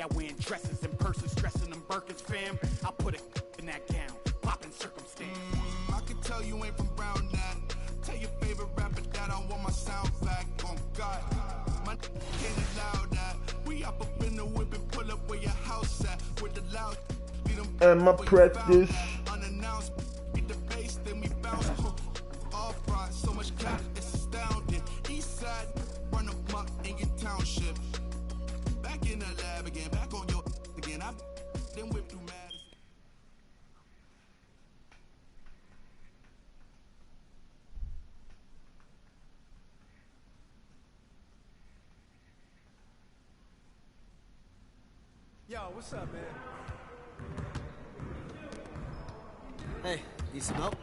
Y'all wearing dresses and purses, dressing them Birkins, fam. I put a in that gown, poppin' circumstance. I can tell you ain't from Brown that. Tell your favorite rapper that I want my sound back. On God, my can't allow that. We up in the whip and pull up where your house at. With the loud, and my practice. Unannounced, get the bass, then we bounce. All front, so much cash, it's astounding. East side, run them up in your township. Back in the lab again, back on your again. I then whip through Madison. Yo, what's up, man? Hey, need some help?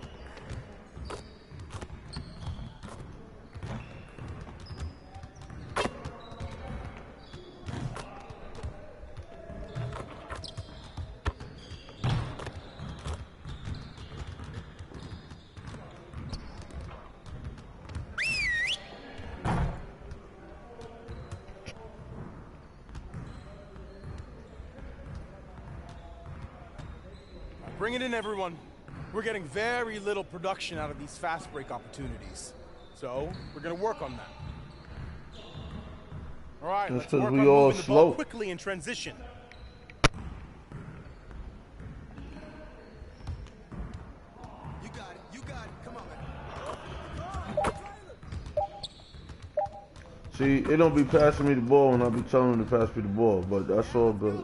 Bring it in, everyone. We're getting very little production out of these fast break opportunities. So, we're gonna work on that. All right, let's work on moving the ball quickly in transition. You got it, come on, man. See, it don't be passing me the ball when I be telling them to pass me the ball, but that's all good.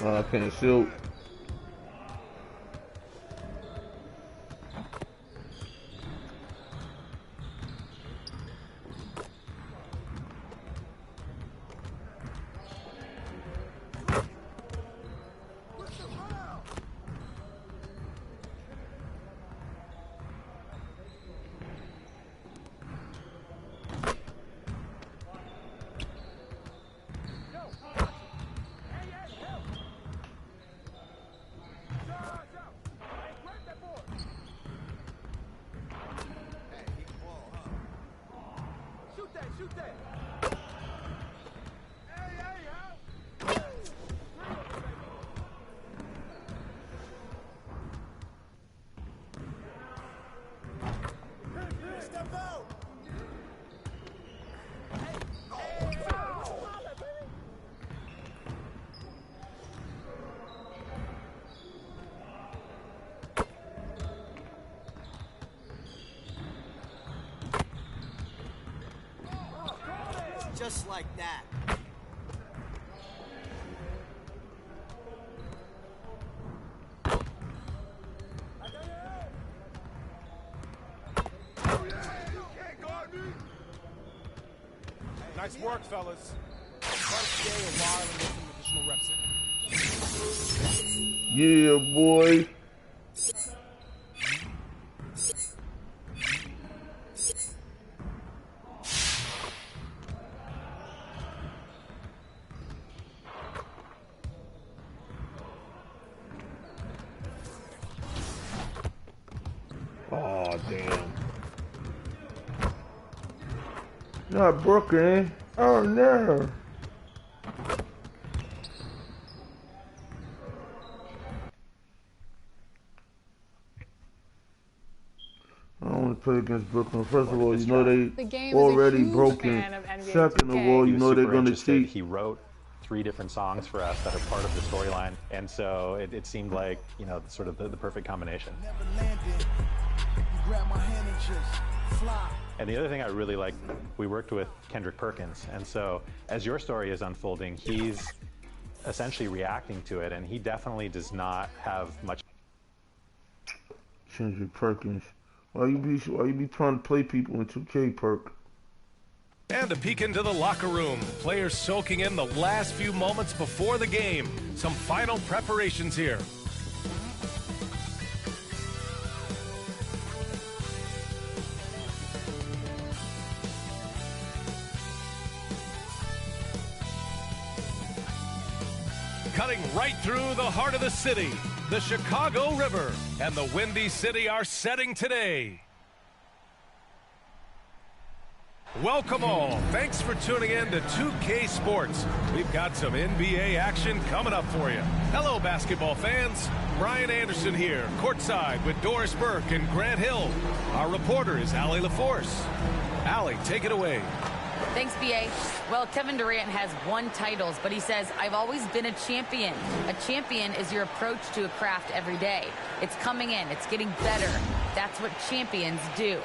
I can't shoot. Just like that. Nice work, fellas. Try to stay a while and get some additional reps in. Yeah, boy. Oh, damn. Not Brooklyn. Oh, no. I don't want to play against Brooklyn. First of all, you know they already broken. Second of all, you know they're going to cheat. He wrote 3 different songs for us that are part of the storyline, and so it seemed like, you know, sort of the perfect combination. And the other thing I really like, we worked with Kendrick Perkins, and so as your story is unfolding, he's essentially reacting to it, and he definitely does not have much. Kendrick Perkins. Why you be trying to play people in 2K, Perk? And a peek into the locker room. Players soaking in the last few moments before the game. Some final preparations here. Cutting right through the heart of the city, the Chicago River and the Windy City are setting today. Welcome all. Thanks for tuning in to 2K Sports. We've got some NBA action coming up for you. Hello, basketball fans. Brian Anderson here, courtside with Doris Burke and Grant Hill. Our reporter is Allie LaForce. Allie, take it away. Thanks, B.A. Well, Kevin Durant has won titles, but he says, I've always been a champion. A champion is your approach to a craft every day. It's coming in. It's getting better. That's what champions do.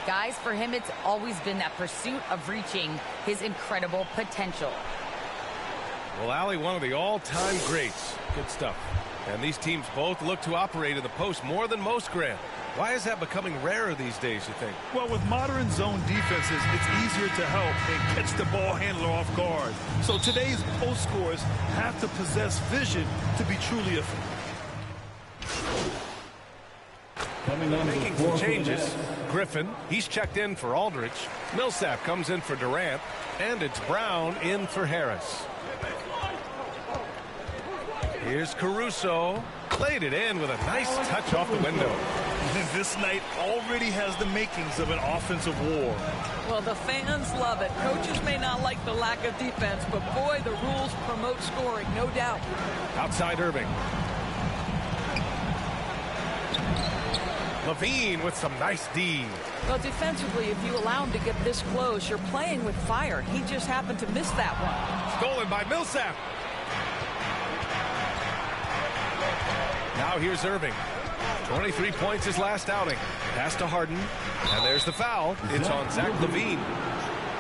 Guys, for him, it's always been that pursuit of reaching his incredible potential. Well, Allie, one of the all-time greats. Good stuff. And these teams both look to operate in the post more than most, Grant. Why is that becoming rarer these days, you think? Well, with modern zone defenses, it's easier to help and catch the ball handler off guard. So today's post scorers have to possess vision to be truly effective. Making some changes. Griffin, he's checked in for Aldridge. Millsap comes in for Durant. And it's Brown in for Harris. Here's Caruso. Played it in with a nice touch off the window. This night already has the makings of an offensive war. Well, the fans love it. Coaches may not like the lack of defense, but boy, the rules promote scoring, no doubt. Outside Irving. Levine with some nice D. Well, defensively, if you allow him to get this close, you're playing with fire. He just happened to miss that one. Stolen by Millsap. Now here's Irving. 23 points his last outing. Pass to Harden. And there's the foul. It's on Zach LaVine.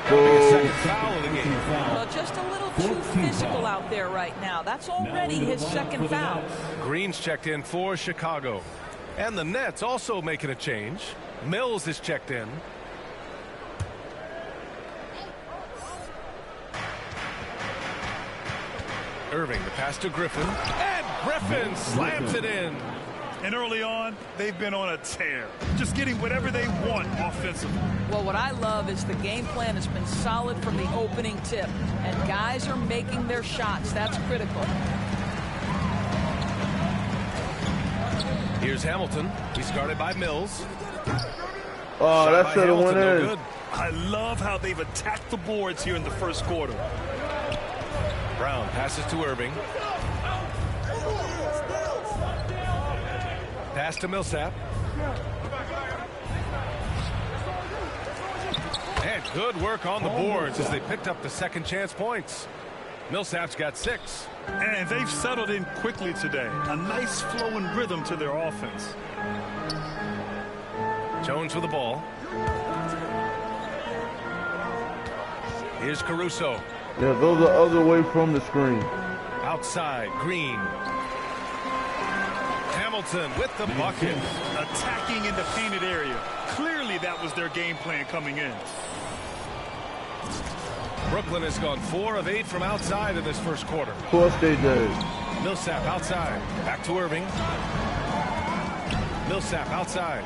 That'll be a second foul of the game. Well, just a little too physical out there right now. That's already his second foul. Green's checked in for Chicago. And the Nets also making a change. Mills is checked in. Irving, the pass to Griffin. And Griffin slams it in. And early on, they've been on a tear, just getting whatever they want offensively. Well, what I love is the game plan has been solid from the opening tip, and guys are making their shots. That's critical. Here's Hamilton. He's guarded by Mills. Oh, that should have went in. No good. I love how they've attacked the boards here in the first quarter. Brown passes to Irving. Pass to Millsap. And good work on the boards as they picked up the second chance points. Millsap's got 6. And they've settled in quickly today. A nice flow and rhythm to their offense. Jones with the ball. Here's Caruso. Yeah, those are other way from the screen. Outside, Green. Hamilton with the bucket. Attacking in the painted area. Clearly that was their game plan coming in. Brooklyn has gone 4 of 8 from outside in this first quarter. Of course they did. Millsap outside. Back to Irving. Millsap outside.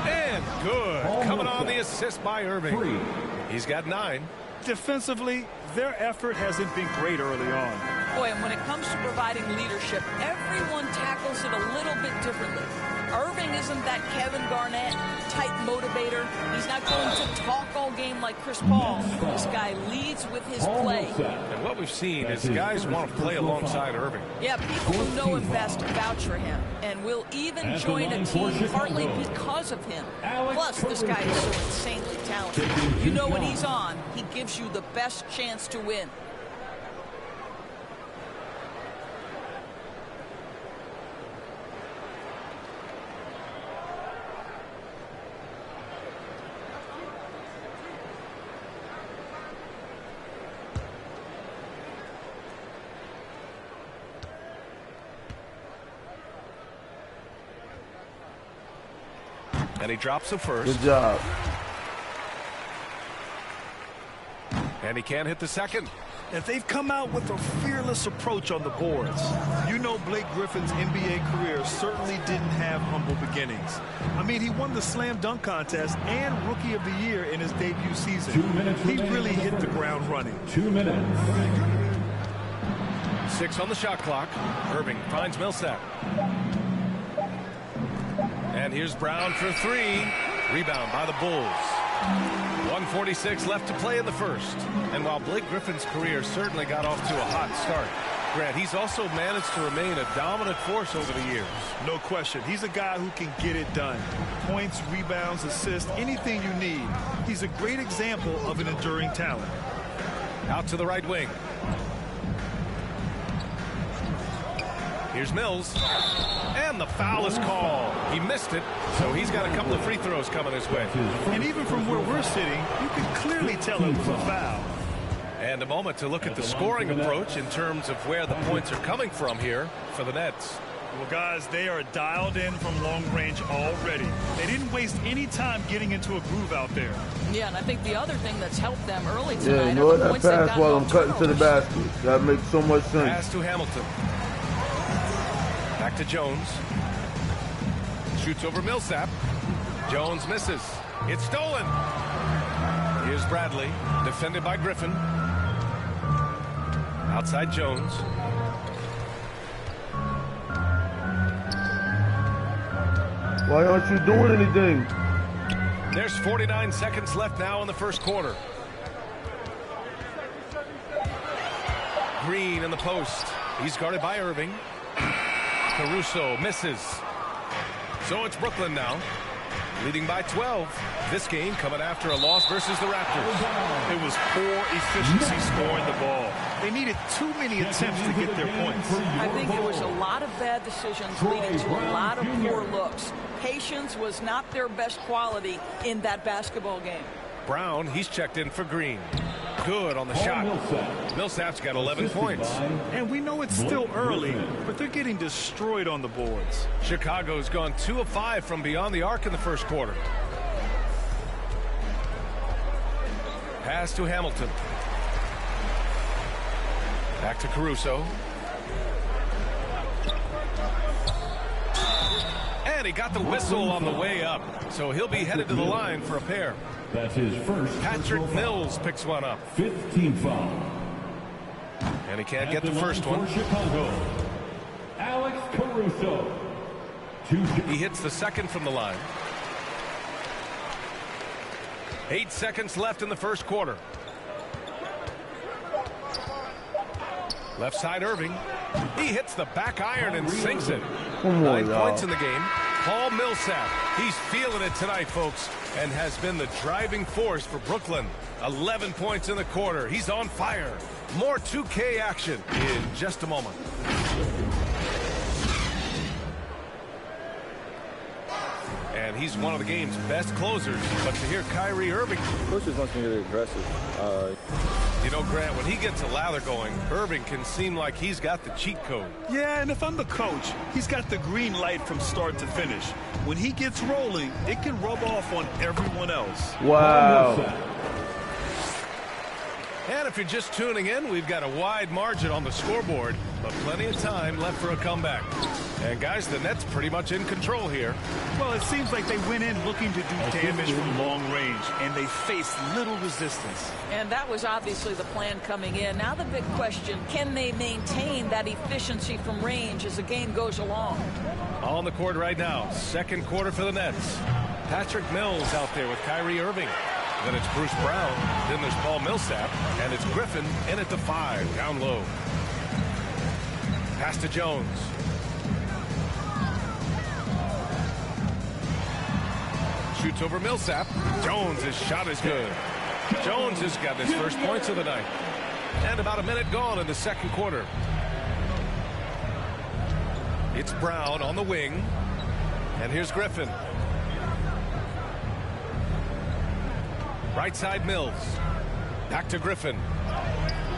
And good. Coming on the assist by Irving. He's got 9. Defensively, their effort hasn't been great early on. Boy, and when it comes to providing leadership, everyone tackles it a little bit differently. Irving isn't that Kevin Garnett type motivator. He's not going to talk all game like Chris Paul. This guy leads with his play. And what we've seen is guys want to play alongside Irving. Yeah, people who know him best vouch for him and will even join a team partly because of him. Plus, this guy is so insanely talented. You know when he's on, he gives you the best chance to win. And he drops the first. Good job. And he can't hit the second. If they've come out with a fearless approach on the boards, you know Blake Griffin's NBA career certainly didn't have humble beginnings. I mean, he won the slam dunk contest and Rookie of the Year in his debut season. 2 minutes he remaining. really hit the ground running. 2 minutes. 6 on the shot clock. Irving finds Millsap. And here's Brown for 3. Rebound by the Bulls. 1:46 left to play in the first. And while Blake Griffin's career certainly got off to a hot start, Grant, he's also managed to remain a dominant force over the years. No question. He's a guy who can get it done. Points, rebounds, assists, anything you need. He's a great example of an enduring talent. Out to the right wing. Here's Mills. And the foul is called. He missed it, so he's got a couple of free throws coming his way. And even from where we're sitting, you can clearly tell it was a foul. And a moment to look at the scoring approach in terms of where the points are coming from here for the Nets. Well, guys, they are dialed in from long range already. They didn't waste any time getting into a groove out there. Yeah, and I think the other thing that's helped them early tonight Yeah, you know are what? the That points they've pass gotten while on I'm cutting to the turnovers. basket. That makes so much sense. Pass to Hamilton. Back to Jones. Shoots over Millsap. Jones misses. It's stolen. Here's Bradley, defended by Griffin. Outside Jones. Why aren't you doing anything? There's 49 seconds left now in the first quarter. Green in the post. He's guarded by Irving. Caruso misses. So it's Brooklyn now, leading by 12. This game coming after a loss versus the Raptors. It was poor efficiency scoring the ball. They needed too many attempts to get their points. I think it was a lot of bad decisions leading to a lot of poor looks. Patience was not their best quality in that basketball game. Brown, he's checked in for Green. Good on the shot. Millsap's got 11 points. And we know it's still early, but they're getting destroyed on the boards. Chicago's gone 2 of 5 from beyond the arc in the first quarter. Pass to Hamilton. Back to Caruso. And he got the whistle on the way up, so he'll be headed to the line for a pair. That's his first. Patrick Mills picks one up. 15 foul. And he can't get the first one. Chicago, Alex Caruso. He hits the second from the line. 8 seconds left in the first quarter. Left side Irving. He hits the back iron and sinks it. 9 points in the game. Paul Millsap. He's feeling it tonight, folks, and has been the driving force for Brooklyn. 11 points in the quarter. He's on fire. More 2K action in just a moment. and he's one of the game's best closers. But to hear Kyrie Irving... Coach just wants me to get aggressive. You know, Grant, when he gets a lather going, Irving can seem like he's got the cheat code. Yeah, and if I'm the coach, he's got the green light from start to finish. When he gets rolling, it can rub off on everyone else. Wow. And if you're just tuning in, we've got a wide margin on the scoreboard, but plenty of time left for a comeback. And guys, the Nets pretty much in control here. Well, it seems like they went in looking to do damage from long range, and they faced little resistance. And that was obviously the plan coming in. Now the big question, can they maintain that efficiency from range as the game goes along? On the court right now, second quarter for the Nets. Patrick Mills out there with Kyrie Irving. Then it's Bruce Brown. Then there's Paul Millsap. And it's Griffin in at the 5, down low. Pass to Jones. Shoots over Millsap. Jones' shot is good. Jones has got his first points of the night. And about a minute gone in the second quarter. It's Brown on the wing. And here's Griffin. Right side Mills. Back to Griffin.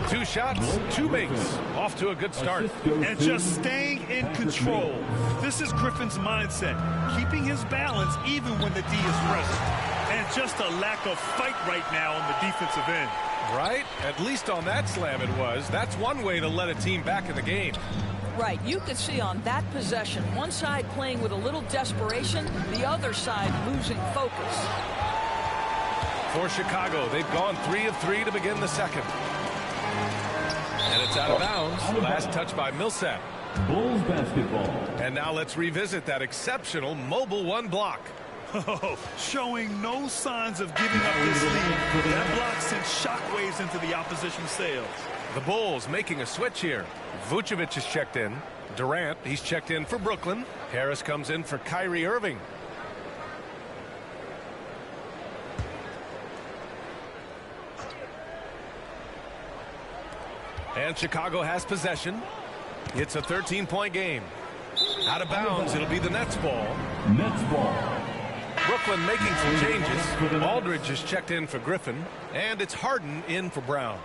2 shots, 2 makes. Off to a good start. And just staying in control. This is Griffin's mindset. Keeping his balance even when the D is present. And just a lack of fight right now on the defensive end. Right? At least on that slam it was. That's one way to let a team back in the game. Right. You could see on that possession, one side playing with a little desperation, the other side losing focus. For Chicago, they've gone 3 of 3 to begin the second. And it's out of bounds. Last touch by Millsap. Bulls basketball. And now let's revisit that exceptional mobile 1 block. Oh, showing no signs of giving up this lead. That block sent shockwaves into the opposition's sails. The Bulls making a switch here. Vucevic is checked in. Durant, he's checked in for Brooklyn. Harris comes in for Kyrie Irving. And Chicago has possession. It's a 13-point game. Out of bounds, it'll be the Nets ball. Nets ball. Brooklyn making some changes. Aldridge is checked in for Griffin. And it's Harden in for Brown.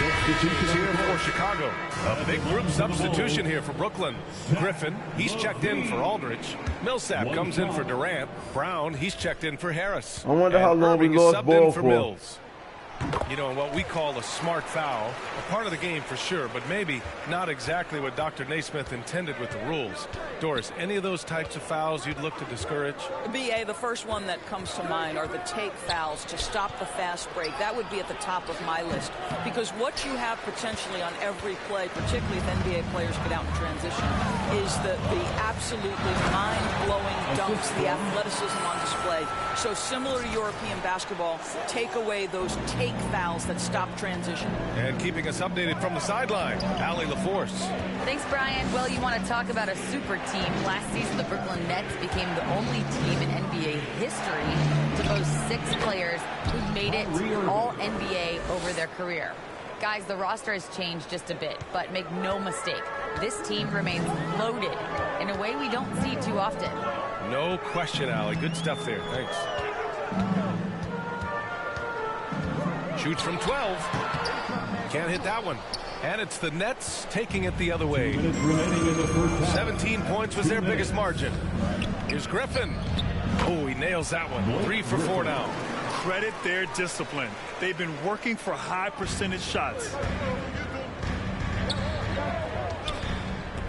Substitutions here for Chicago. A big group substitution here for Brooklyn. Griffin, he's checked in for Aldridge. Millsap comes in for Durant. Brown, he's checked in for Harris. I wonder how long we Irving is lost subbed ball in for for. Mills. You know, what we call a smart foul, a part of the game for sure, but maybe not exactly what Dr. Naismith intended with the rules. Doris, any of those types of fouls you'd look to discourage? BA, the first one that comes to mind are the take fouls to stop the fast break. That would be at the top of my list, because what you have potentially on every play, particularly if NBA players get out in transition, is the absolutely mind-blowing dunks, the athleticism on display. So similar to European basketball, take away those take fouls that stop transition. And keeping us updated from the sideline, Allie LaForce. Thanks, Brian. Well, you want to talk about a super team. Last season, the Brooklyn Nets became the only team in NBA history to boast 6 players who made it all NBA over their career. Guys, the roster has changed just a bit, but make no mistake, this team remains loaded in a way we don't see too often. No question, Allie. Good stuff there. Thanks. Shoots from 12. Can't hit that one. And it's the Nets taking it the other way. 17 points was their biggest margin. Here's Griffin. Oh, he nails that one. 3 for 4 now. Credit their discipline. They've been working for high percentage shots.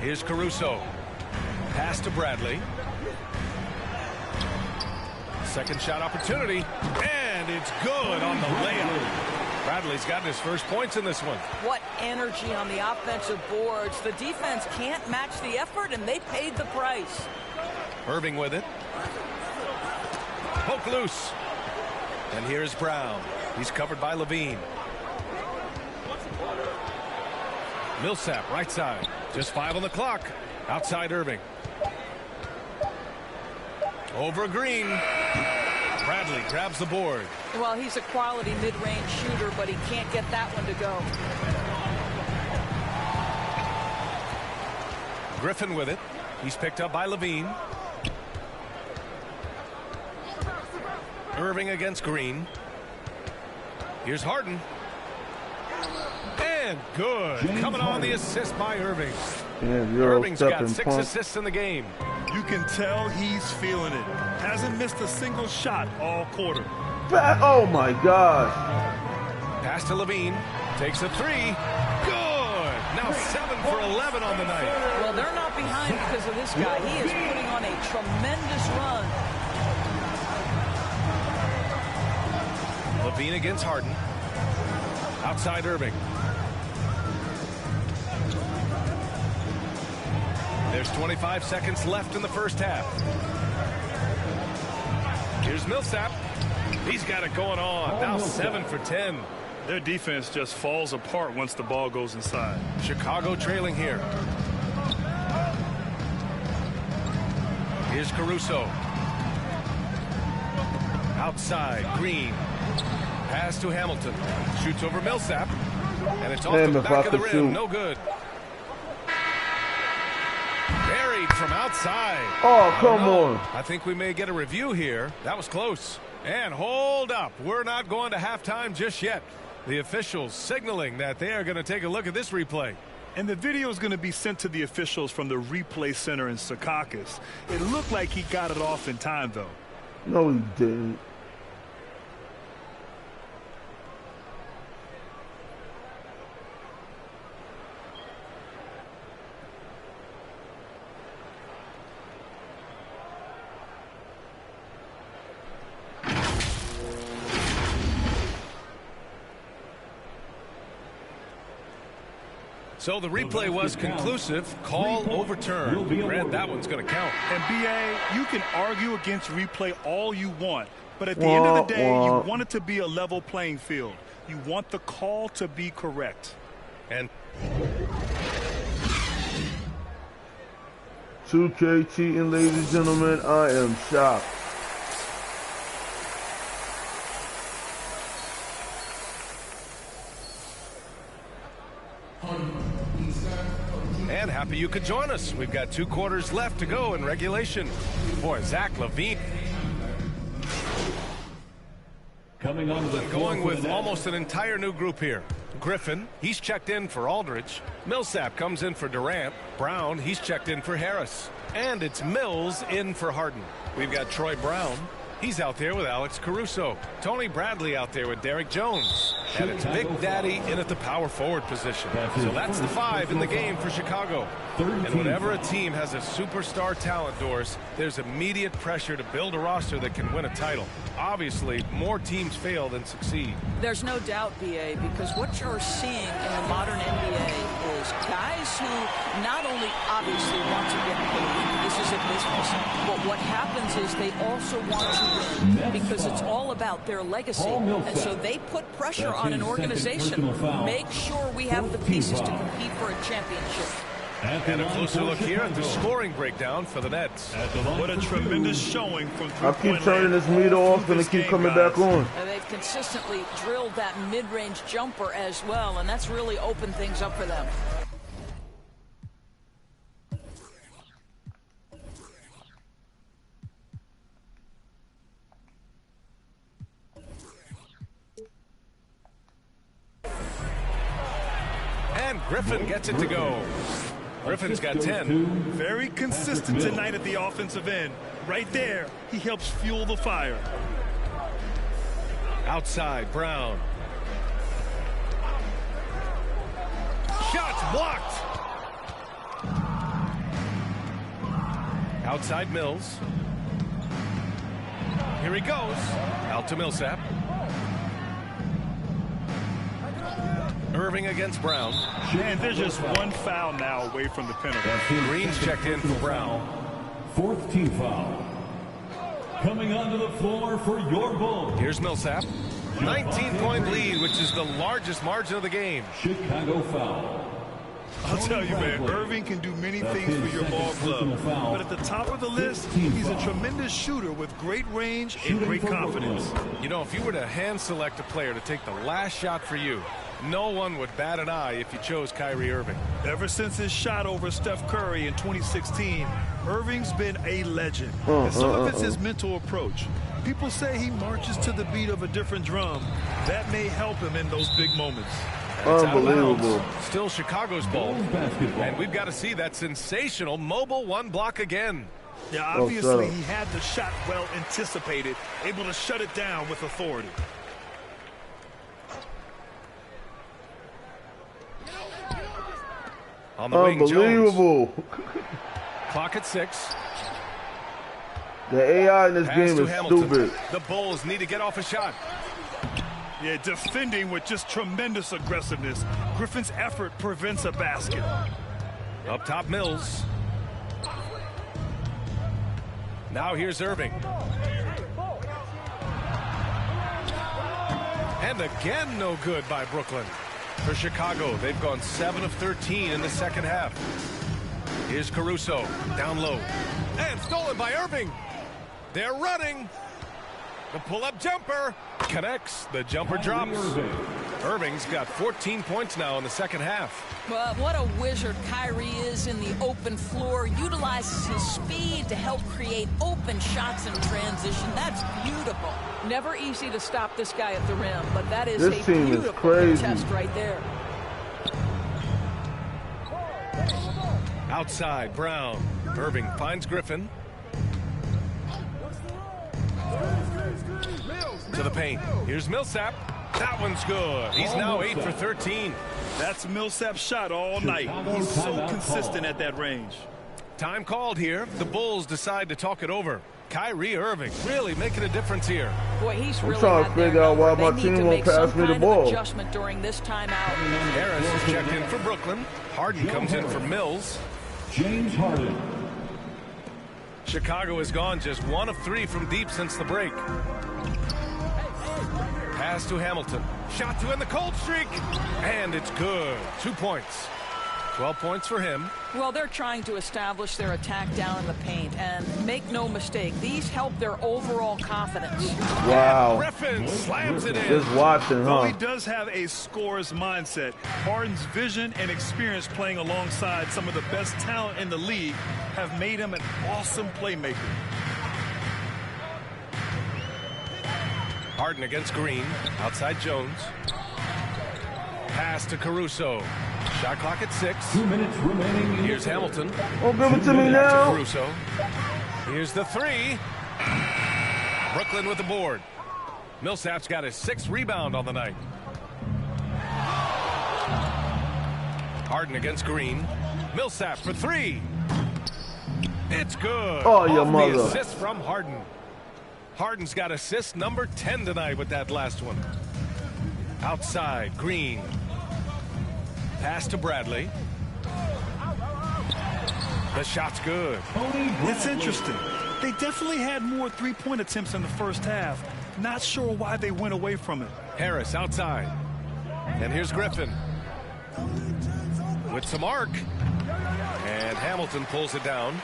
Here's Caruso. Pass to Bradley. Second shot opportunity. And it's good on the layup. Bradley's gotten his first points in this one. What energy on the offensive boards. The defense can't match the effort, and they paid the price. Irving with it. Poke loose. And here's Brown. He's covered by Levine. Millsap, right side. Just 5 on the clock. Outside Irving. Over Green. Bradley grabs the board. Well, he's a quality mid-range shooter, but he can't get that one to go. Griffin with it. He's picked up by Levine. Irving against Green. Here's Harden. And good. Coming on the assist by Irving. Irving's got 6 assists in the game. You can tell he's feeling it. Hasn't missed a single shot all quarter. Oh my gosh. Pass to Levine. Takes a 3. Good. Now 7 for 11 on the night. Well, they're not behind because of this guy. He is putting on a tremendous run. Levine against Harden. Outside Irving. There's 25 seconds left in the first half. Here's Millsap. He's got it going on. Now 7 for 10. Their defense just falls apart once the ball goes inside. Chicago trailing here. Here's Caruso. Outside, Green. Pass to Hamilton. Shoots over Millsap. And it's off the back of the rim. No good. Buried from outside. Oh, come on. I think we may get a review here. That was close. And hold up. We're not going to halftime just yet. The officials signaling that they are going to take a look at this replay. And the video is going to be sent to the officials from the replay center in Secaucus. It looked like he got it off in time, though. No, he didn't. So the replay was conclusive. Call overturned. Grant, that one's going to count. And BA, you can argue against replay all you want, but at the end of the day, you want it to be a level playing field. You want the call to be correct. And 2K cheating, ladies and gentlemen. I am shocked. And happy you could join us. We've got 2 quarters left to go in regulation. Boy, Zach LaVine. Coming on the going with almost an entire new group here. Griffin, he's checked in for Aldridge. Millsap comes in for Durant. Brown, he's checked in for Harris. And it's Mills in for Harden. We've got Troy Brown. He's out there with Alex Caruso. Tony Bradley out there with Derek Jones. And it's Big Daddy in at the power forward position. So that's the 5 in the game for Chicago. And whenever a team has a superstar talent, Doris, there's immediate pressure to build a roster that can win a title. Obviously, more teams fail than succeed. There's no doubt, BA, because what you're seeing in the modern NBA is guys who not only obviously want to get paid, this is a business, but what happens is they also want to win because it's all about their legacy. And so they put pressure on an organization. Make sure we have the pieces to compete for a championship. And a closer look here at the scoring breakdown for the Nets. What a tremendous showing from I keep turning this meter off and it keep coming back on. And they've consistently drilled that mid-range jumper as well, and that's really opened things up for them. And Griffin gets it to go. Griffin's got 10. Very consistent tonight at the offensive end. Right there, he helps fuel the fire. Outside, Brown. Shots blocked. Outside Mills. Here he goes. Out to Millsap. Irving against Brown. And there's just one foul now away from the penalty. Green's checked in for Brown. 4th team foul. Coming onto the floor for your Bulls. Here's Millsap. 19-point lead, which is the largest margin of the game. Chicago foul. I'll tell you, man, Irving can do many things for your ball club. But at the top of the list, he's a tremendous shooter with great range and great confidence. You know, if you were to hand select a player to take the last shot for you, no one would bat an eye if you chose Kyrie Irving. Ever since his shot over Steph Curry in 2016, Irving's been a legend. And some of it's his mental approach. People say he marches to the beat of a different drum. That may help him in those big moments. Unbelievable. Still Chicago's ball. And we've got to see that sensational mobile one block again. Yeah, obviously he had the shot well anticipated, able to shut it down with authority. On the wing, unbelievable. Jones. Clock at 6. The AI in this game is stupid. The Bulls need to get off a shot. Yeah, defending with just tremendous aggressiveness. Griffin's effort prevents a basket. Up top, Mills. Now here's Irving. And again, no good by Brooklyn. For Chicago, they've gone 7 of 13 in the second half. Here's Caruso, down low. And stolen by Irving. They're running. The pull-up jumper connects. The jumper drops. Irving's got 14 points now in the second half. Well, what a wizard Kyrie is in the open floor. Utilizes his speed to help create open shots in transition. That's beautiful. Never easy to stop this guy at the rim, but that is this a team beautiful is crazy. contest right there. Outside, Brown. Irving finds Griffin. To the paint. Here's Millsap. That one's good. He's now 8 for 13. That's Millsap's shot all night. He's so consistent at that range. Time called here. The Bulls decide to talk it over. Kyrie Irving really making a difference here. Boy, he's really trying to figure out why my team won't pass me the ball. Adjustment during this timeout. Harris is checked in for Brooklyn. Harden comes in for Mills. James Harden. Chicago has gone just 1 of 3 from deep since the break. Pass to Hamilton. Shot to end the cold streak. And it's good. 2 points. 12 points for him. Well, they're trying to establish their attack down in the paint. And make no mistake, these help their overall confidence. Wow. Griffin slams it in. Just watching, Though he does have a scorer's mindset, Harden's vision and experience playing alongside some of the best talent in the league have made him an awesome playmaker. Harden against Green. Outside Jones. Pass to Caruso. Shot clock at 6. 2 minutes remaining. Here's Hamilton. Oh, give it to me now. To Caruso. Here's the 3. Brooklyn with the board. Millsap's got his 6th rebound on the night. Harden against Green. Millsap for 3. It's good. Oh, your mother. The assist from Harden. Harden's got assist number 10 tonight with that last one. Outside, Green. Pass to Bradley. The shot's good. It's interesting. They definitely had more three-point attempts in the first half. Not sure why they went away from it. Harris outside. And here's Griffin. With some arc. And Hamilton pulls it down.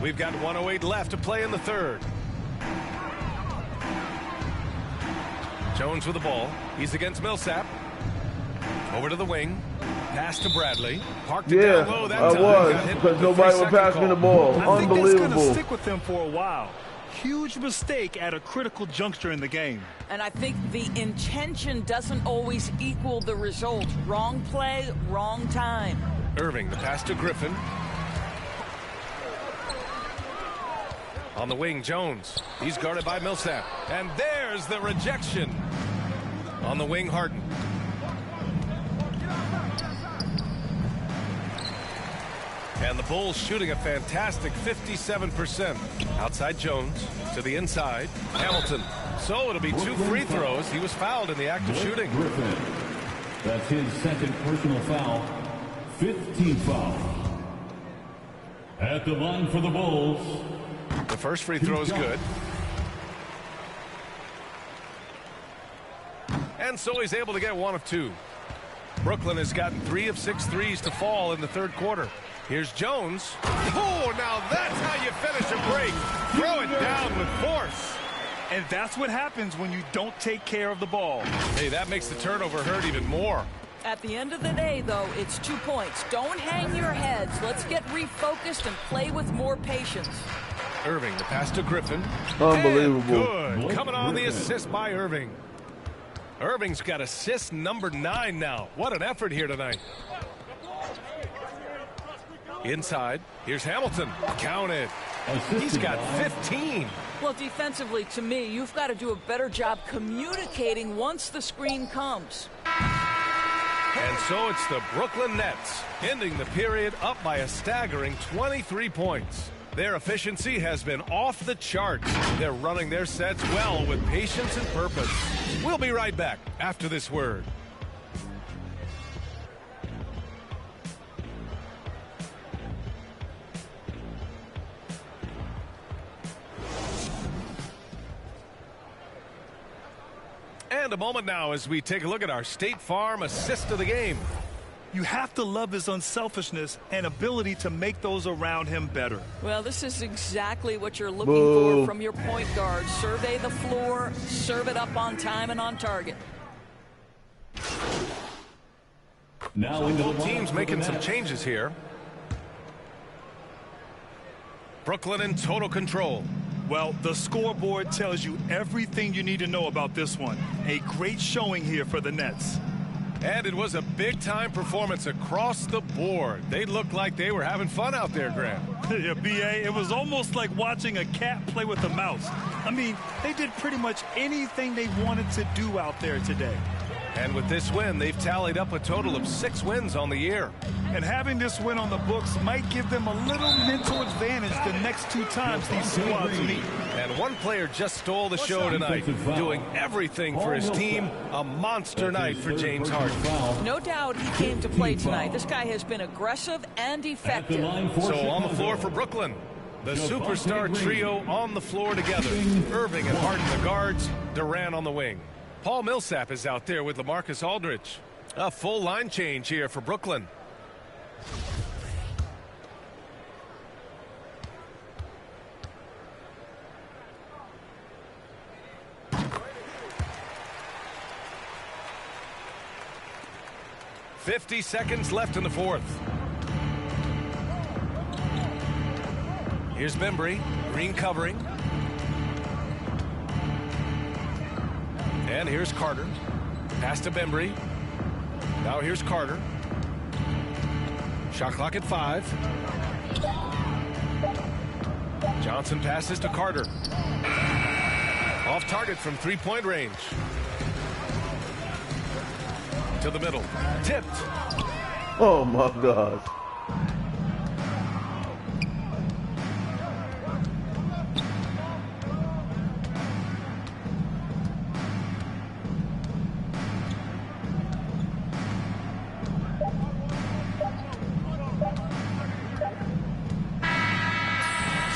We've got 1:08 left to play in the third. Jones with the ball. He's against Millsap. Over to the wing. Pass to Bradley. Parked it down low that time. I was, because nobody would pass me the ball. I think that's going to Unbelievable. stick with them for a while. Huge mistake at a critical juncture in the game. And I think the intention doesn't always equal the result. Wrong play, wrong time. Irving, the pass to Griffin. On the wing, Jones. He's guarded by Millsap. And there's the rejection. On the wing, Harden. And the Bulls shooting a fantastic 57%. Outside Jones to the inside. Hamilton. So it'll be 2 free throws. He was fouled in the act of shooting. Griffin. That's his second personal foul. 15th foul. At the line for the Bulls. The first free throw is good. And so he's able to get 1 of 2. Brooklyn has gotten 3 of 6 threes to fall in the third quarter. Here's Jones. Oh, now that's how you finish a break. Throw it down with force. And that's what happens when you don't take care of the ball. Hey, that makes the turnover hurt even more. At the end of the day, though, it's 2 points. Don't hang your heads. Let's get refocused and play with more patience. Irving, the pass to Griffin. Unbelievable. And good. Coming on the assist by Irving. Irving's got assist number 9 now. What an effort here tonight. Inside, here's Hamilton. Count it. He's got 15. Well, defensively, to me, you've got to do a better job communicating once the screen comes. And so it's the Brooklyn Nets, ending the period up by a staggering 23 points. Their efficiency has been off the charts. They're running their sets well with patience and purpose. We'll be right back after this word. And a moment now as we take a look at our State Farm assist of the game. You have to love his unselfishness and ability to make those around him better. Well, this is exactly what you're looking for from your point guard. Survey the floor, serve it up on time and on target. Now both teams making some changes here. Brooklyn in total control. Well, the scoreboard tells you everything you need to know about this one. A great showing here for the Nets. And it was a big-time performance across the board. They looked like they were having fun out there, Graham. Yeah, B.A., it was almost like watching a cat play with a mouse. I mean, they did pretty much anything they wanted to do out there today. And with this win, they've tallied up a total of 6 wins on the year. And having this win on the books might give them a little mental advantage the next 2 times these squads meet. And one player just stole the show tonight, doing everything for his team. A monster night for James Harden. No doubt he came to play tonight. This guy has been aggressive and effective. So on the floor for Brooklyn, the superstar trio on the floor together. Irving and Harden the guards, Durant on the wing. Paul Millsap is out there with LaMarcus Aldridge. A full line change here for Brooklyn. "50 seconds left in the fourth. Here's Bembry, green covering. And here's Carter. Pass to Bembry. Now here's Carter. Shot clock at 5. Johnson passes to Carter. Off target from 3-point range. To the middle. Tipped. Oh my God.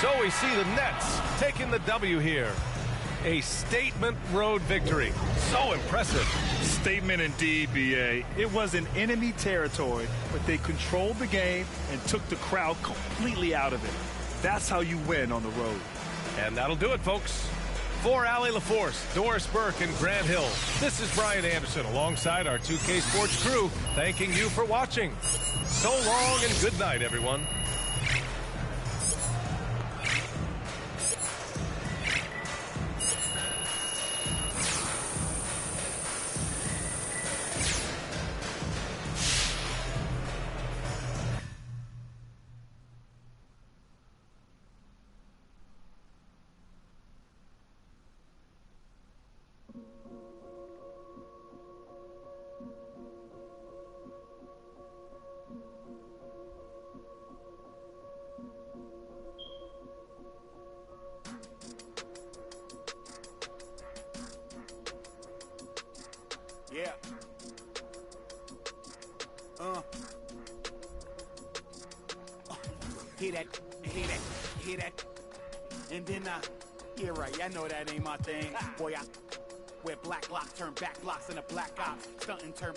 So we see the Nets taking the W here. A statement road victory. So impressive. Statement indeed, B.A. It was in enemy territory, but they controlled the game and took the crowd completely out of it. That's how you win on the road. And that'll do it, folks. For Allie LaForce, Doris Burke, and Grant Hill, this is Brian Anderson alongside our 2K Sports crew, thanking you for watching. So long and good night, everyone. Yeah. Hear that, hear that, hear that. And then, yeah, right, I know that ain't my thing. Boy, Where black blocks turn back blocks into black ops. Stunting turn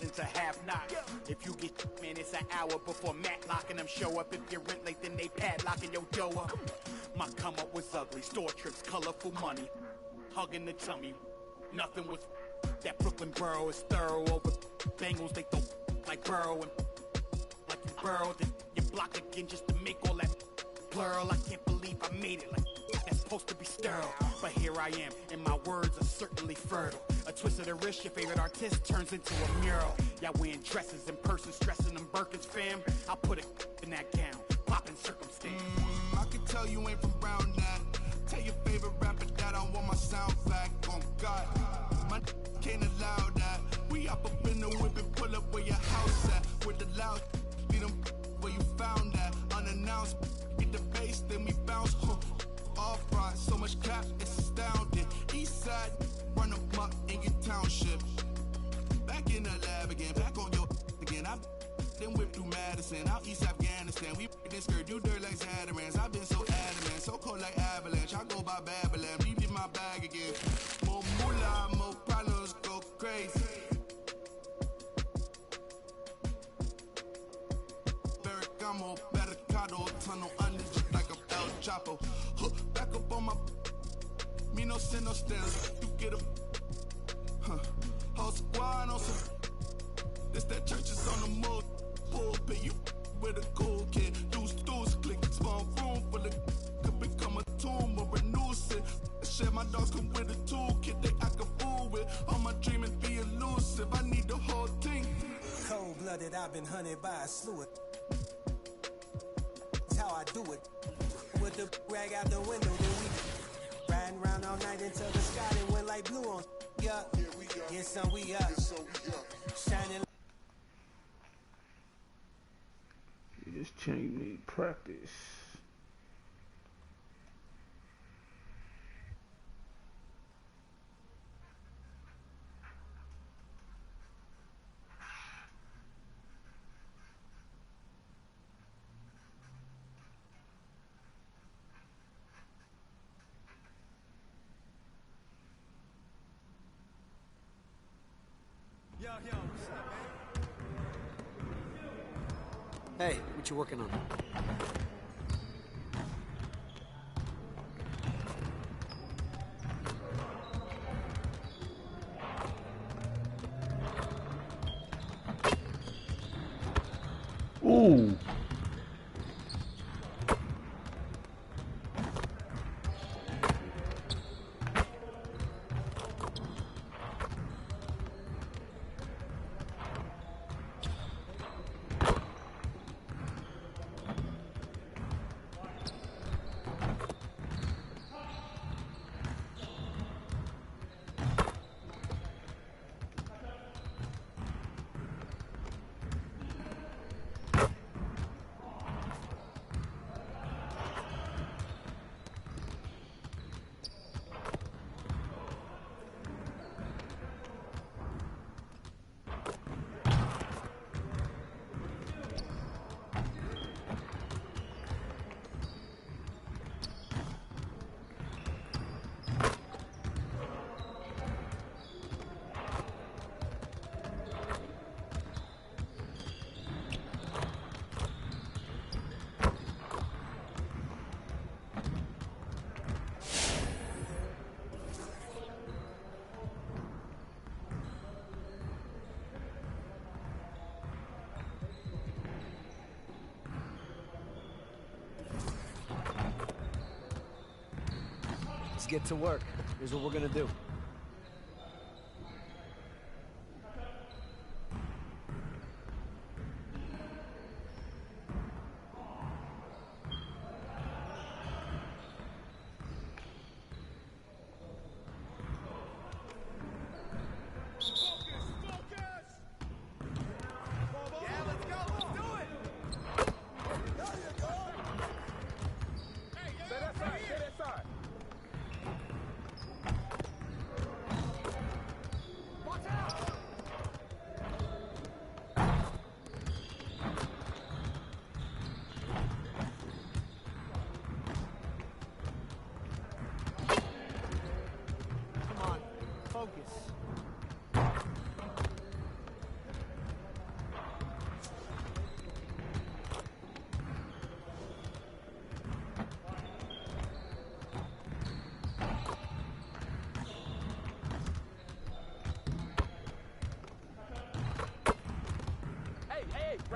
into have-nots. If you get, man, it's an hour before Matlock and them show up. If you're rent late, then they padlocking your dough up. My come up was ugly. Store trips, colorful money. Hugging the tummy. Nothing was that Brooklyn borough is thorough over Bengals. They throw like Burrow and like you burrowed and you block again just to make all that plural. I can't believe I made it like that's supposed to be sterile. But here I am, and my words are certainly fertile. A twist of the wrist, your favorite artist turns into a mural. Y'all wearing dresses in person, stressing them Birkins, fam. I'll put it in that gown, popping circumstance. I can tell you ain't from Brown that. Tell your favorite rapper that I want my sound back. Oh God, my can't allow that. We up in the whip and pull up where your house at. With the loud, lead them where you found that. Unannounced, get the bass, then we bounce. Off right, so much cap, it's astounding. East side, run them up in your township. Back in the lab again, back on your again. I then whip through Madison, out East Afghanistan. We this skirt, do dirt like Zatarans. I've been so adamant, so cold like avalanche. I go by Babylon, leave in my bag again. More moolah, more problems, go crazy. Bergamo, Barricado, tunnel under just like a El Chapo. Back up on my, me no sin, no stairs. You get a, whole squad on some. This that church is on the mud. Pulpit, you with a cool kid. Deuce, click, small room full of. Could become a tomb or renew it. Shit, my dogs come with a toolkit. They act a fool with. All my dreaming be elusive. I need the whole thing. Cold-blooded, I've been hunted by a slew. That's how I do it. With the rag out the window, then we riding around all night until the sky then went like blue on. Yeah, yes, son, we up. Shining. This chain need practice. Yo, what's up, man? Hey, what you working on? Ooh. Let's get to work. Here's what we're gonna do.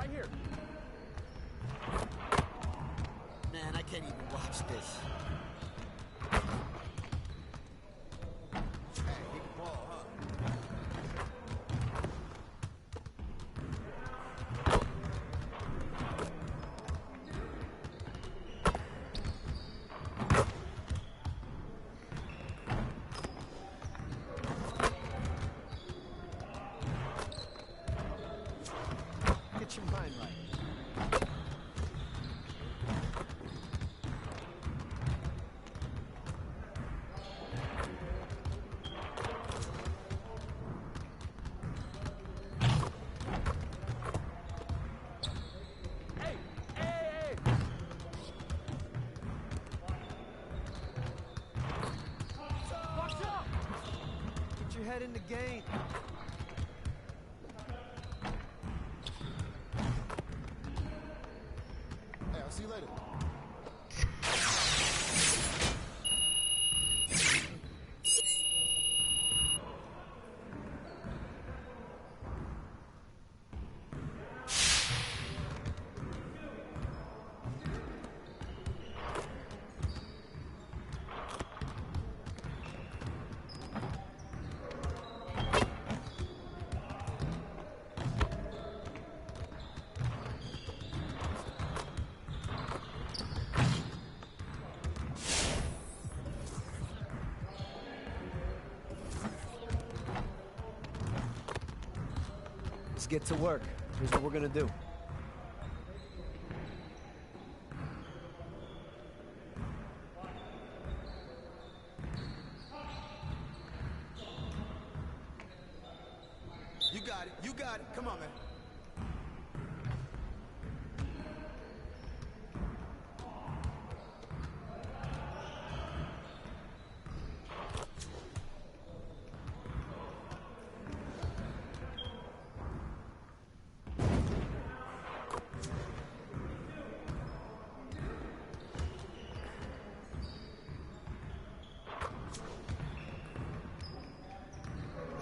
right here. Man, I can't even watch this. Hey, he can ball, huh? Get your mind right. Get your head in the game. Hey, I'll see you later. Let's get to work. Here's what we're gonna do. You got it. You got it. Come on, man.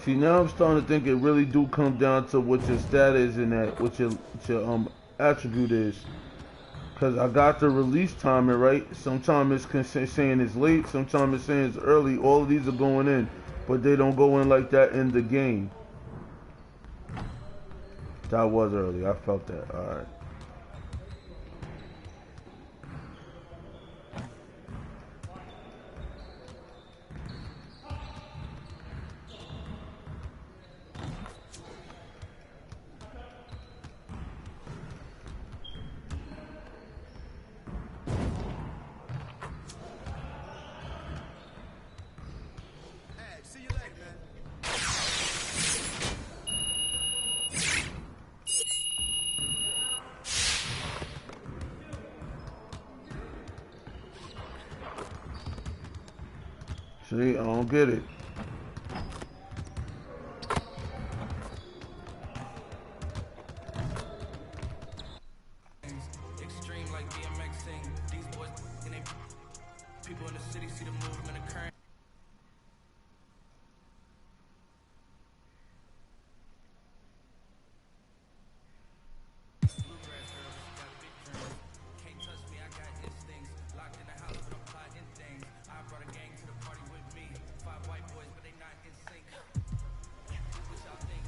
See, now I'm starting to think it really do come down to what your stat is and that what your attribute is. Cause I got the release timing right. Sometimes it's saying it's late, sometimes it's saying it's early. All of these are going in, but they don't go in like that in the game. That was early. I felt that. All right. Hey, see you later, man. See, I don't get it. Extreme like BMXing. These boys and they people in the city see the movement occurring. Bluegrass girls got big dreams. Can't touch me, I got instincts. Locked in the house, but I'm plotting things. I brought a gang to the party with me. 5 white boys, but they not in sync. What y'all think?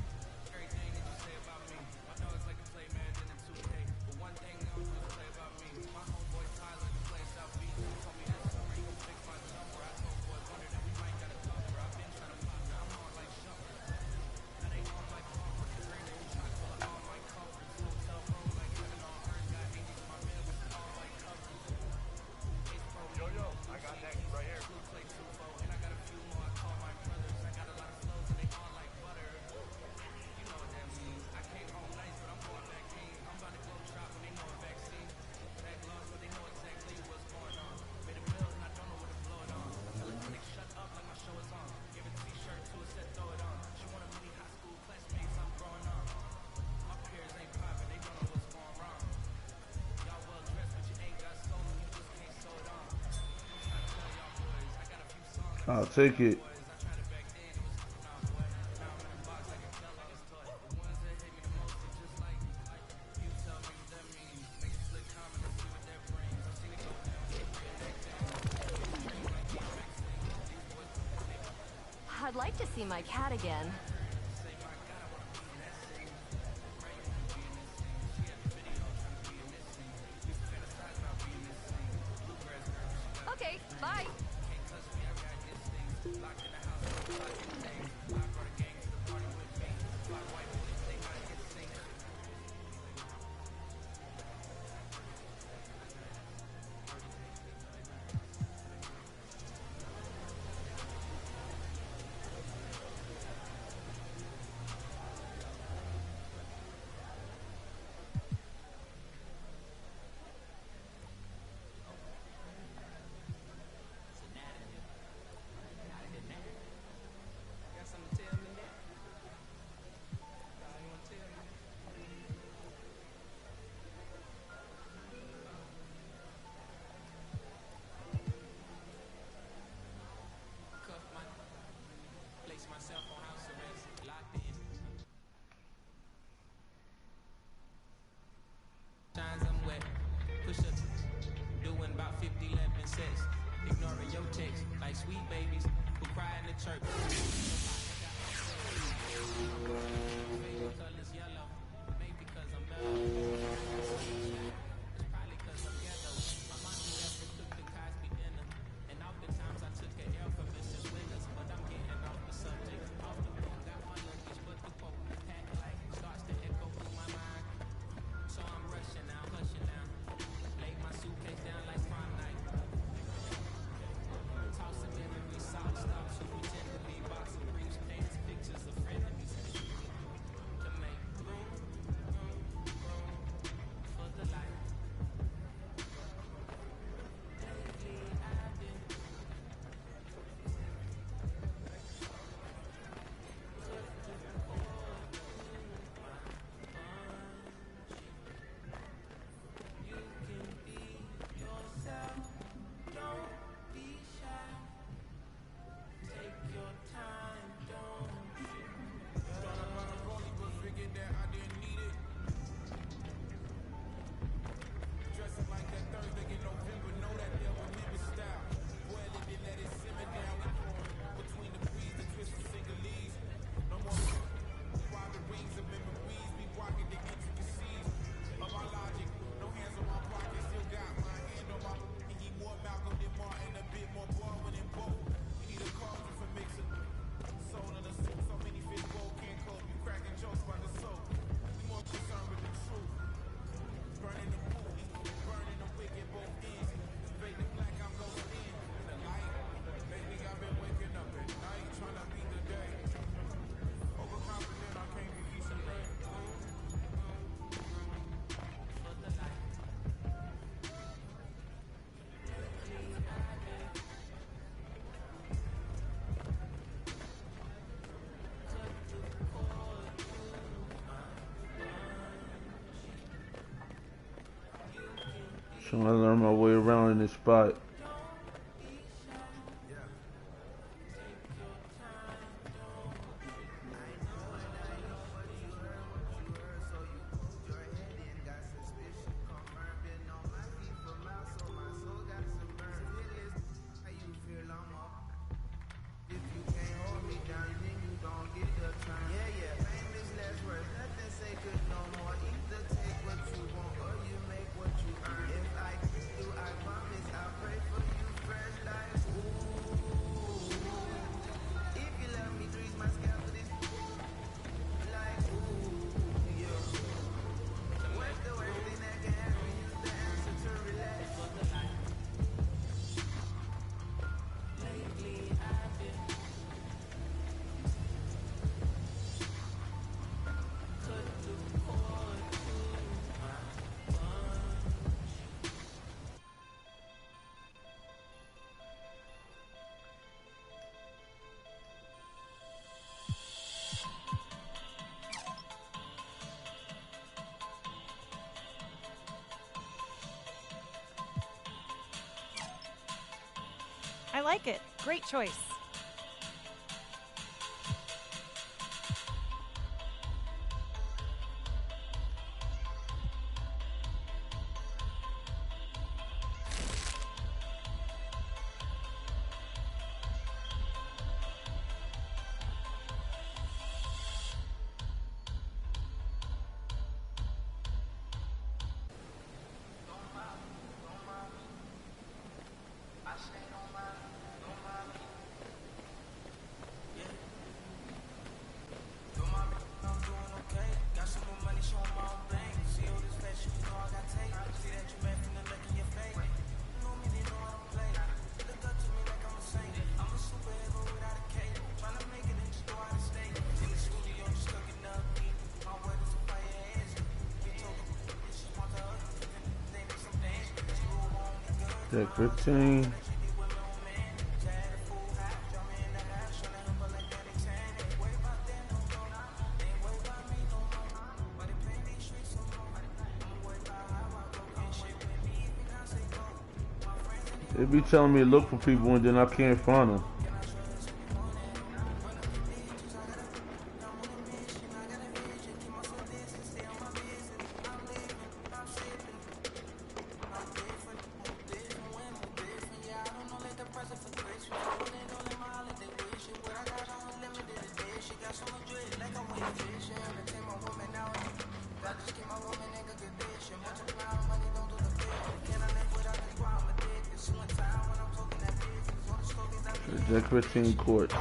Everything that you say about me. My dog's like a play man in a 2K. But one thing they don't do is play about me. My homeboy Tyler, the play South Beach. Told me this summer he gon' fix my jumper. I told boy Wonder that we might got a cover. I've been trying to pop, now I'm on like Shumper. Now they on like Bumper. Green and shot full of all my comforts. Hotel room like heaven on earth. Got angels in my bed with all white covers. Yo, I got next right here. Blue play 2-4, and I got a few more. I call my brothers. I got a lot of flows and they all like butter. You know what that means. I came home nice, but I'm going back in. I'm about to go shop when they know a vaccine. Back lost, but they know exactly what's going on. Made a bills and I don't know where to blow it on. Tell a clinic shut up like my show is on. Give a t-shirt to a set, throw it on. She want a mini high school classmates, I'm growing on. My peers ain't popping, they don't know what's going wrong. Y'all well dressed, but you ain't got stolen, you just can't sew it on. I'm trying to tell y'all boys, I got a few songs. I'll take it. I tried it back then, it was nah, boy. Now I'm in a box, I can tell like it's toy. The ones that hit me the most are just like you tell like to see my cat again. Okay, bye. Ignoring your text like sweet babies who cry in the church. Favorite color's yellow, maybe because I'm mellow. It's probably because I'm ghetto. My mom never took the Cosby dinner, and oftentimes I took an L for Mrs. Winters, but I'm getting off the subject. Off the book, got my luggage, but the quote packed like starts to echo through my mind. So I'm rushing now, hushing now. Laid my suitcase down like prom night. Tossing memories, solid stops who pretend to be boxing briefs, paints pictures of frenemies to make room for the light. Lately I've been you can be yourself, don't be shy. Take your time, don't you? Thought about a rollie, but figured that I didn't need it. Dressing like that Thursday in November, know that there was living style. Boil it and let it simmer down. We pouring between the breeze, the twist of single leaves. No more private rings of memories. We walking the intricacies of our logic. No hands on my pocket, still got my hand on my. And he more Malcolm than Martin, a bit more Baldwin than both. We need a cauldron for mixing. Soul in a soup, so many fish bowl can't cope. You cracking jokes by the soap. We more concerned with the truth. Burning the pool, burning the wick at both ends. Fake the black, I'm going in the light. Lately I've been waking up at night, trying to beat the day. Overconfident, I can't be each and rain. For the light. Lately I've been cut the cord to my Trying to learn my way around in this spot. I like it. Great choice. Deck 15. They be telling me to look for people and then I can't find them. Deck 15 court.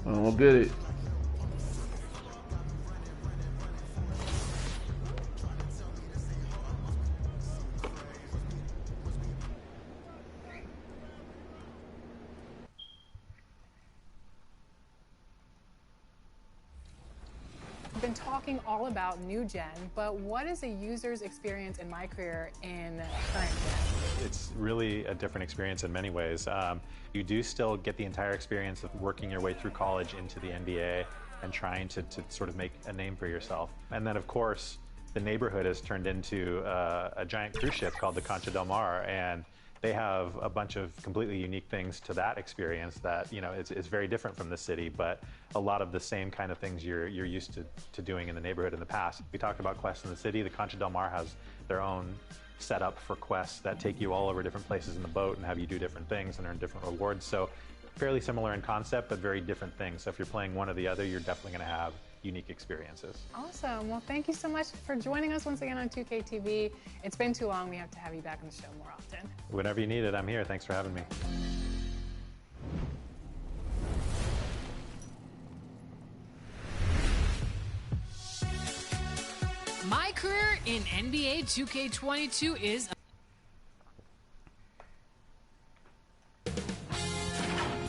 I don't get it. We've been talking all about new gen, but what is a user's experience in MyCareer in current gen? It's really a different experience in many ways. You do still get the entire experience of working your way through college into the NBA and trying to sort of make a name for yourself. And then, of course, the neighborhood has turned into a giant cruise ship called the Concha del Mar, and they have a bunch of completely unique things to that experience that, you know, it's very different from the city, but a lot of the same kind of things you're used to doing in the neighborhood in the past. We talked about quests in the city. The Concha del Mar has their own setup for quests that take you all over different places in the boat and have you do different things and earn different rewards. So fairly similar in concept, but very different things. So if you're playing one or the other, you're definitely going to have unique experiences. Awesome. Well, thank you so much for joining us once again on 2K TV. It's been too long. We have to have you back on the show more often. Whenever you need it, I'm here. Thanks for having me. MyCareer in NBA 2K22 is